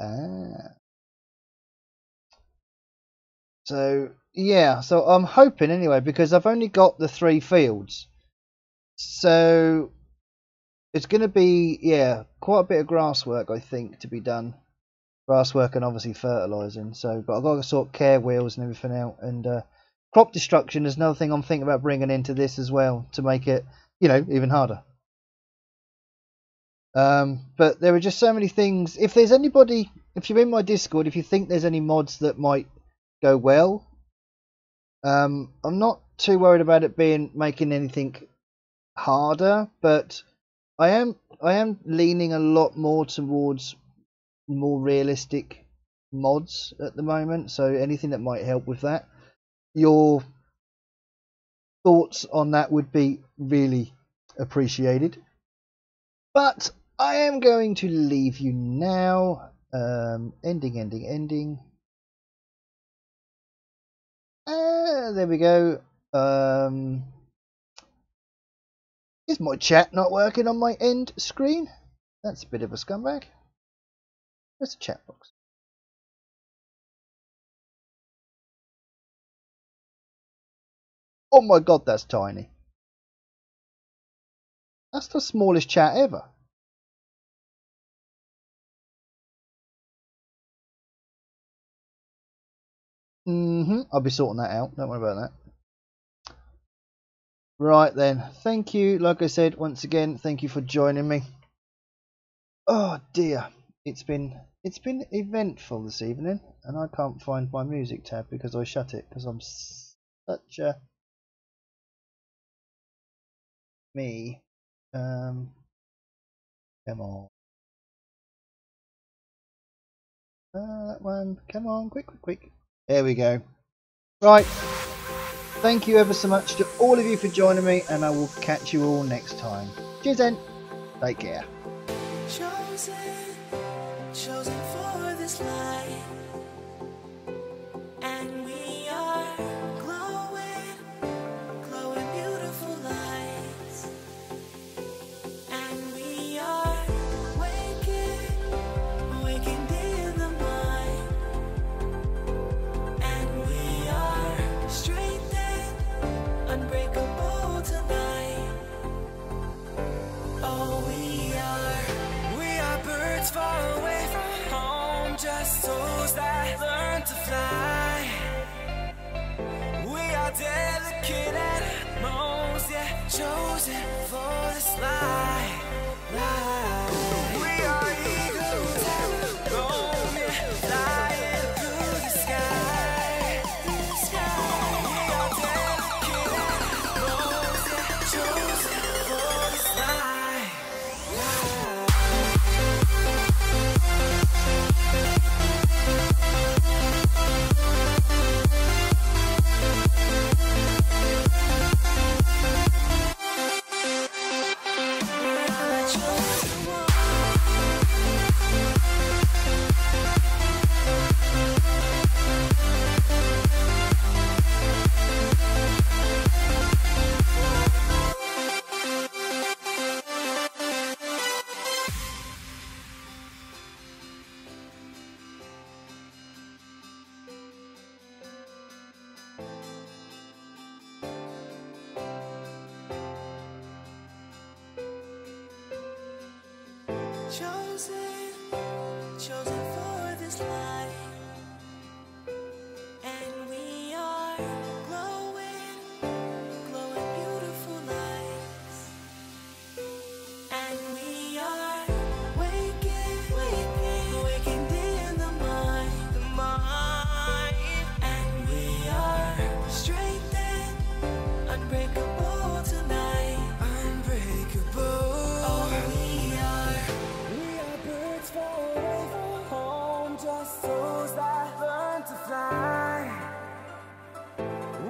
So, yeah, so I'm hoping anyway, because I've only got the 3 fields. So, it's going to be, yeah, quite a bit of grass work, I think, to be done. Grass work and obviously fertilising. So, but I've got to sort care wheels and everything out. And crop destruction is another thing I'm thinking about bringing into this as well, to make it, you know, even harder. But there are just so many things. If there's anybody, if you're in my Discord, if you think there's any mods that might go well, I'm not too worried about it making anything harder, but I am leaning a lot more towards more realistic mods at the moment. So anything that might help with that, your thoughts on that would be really appreciated. But I am going to leave you now. Ending. There we go. Is my chat not working on my end screen? That's a bit of a scumbag. Where's the chat box? Oh my god, that's tiny. That's the smallest chat ever. I'll be sorting that out. Don't worry about that. Right then. Thank you. Like I said, once again, thank you for joining me. Oh dear. It's been eventful this evening, and I can't find my music tab because I shut it because I'm such a me. Come on. That one. Come on, quick. There we go. Right. Thank you ever so much to all of you for joining me, and I will catch you all next time. Cheers then. Take care. Chosen for this life, and we are glowing beautiful lights, and we are waking in the mind, and we are strengthened, unbreakable tonight. Oh, we are birds far away from home, just souls that learn to fly. We are delicate animals, yeah, chosen for this life. We are eagles that roam, yeah, flying through the sky. We are delicate animals, yeah, chosen for this life. Chosen for this life, and we are glowing beautiful lights, and we are waking in the mind, and we are strengthened, unbreakable tonight, unbreakable. Oh, we are birds far away from home, just souls that learn to fly.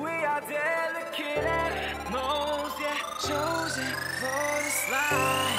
We are delicate animals, yeah, chosen for this life.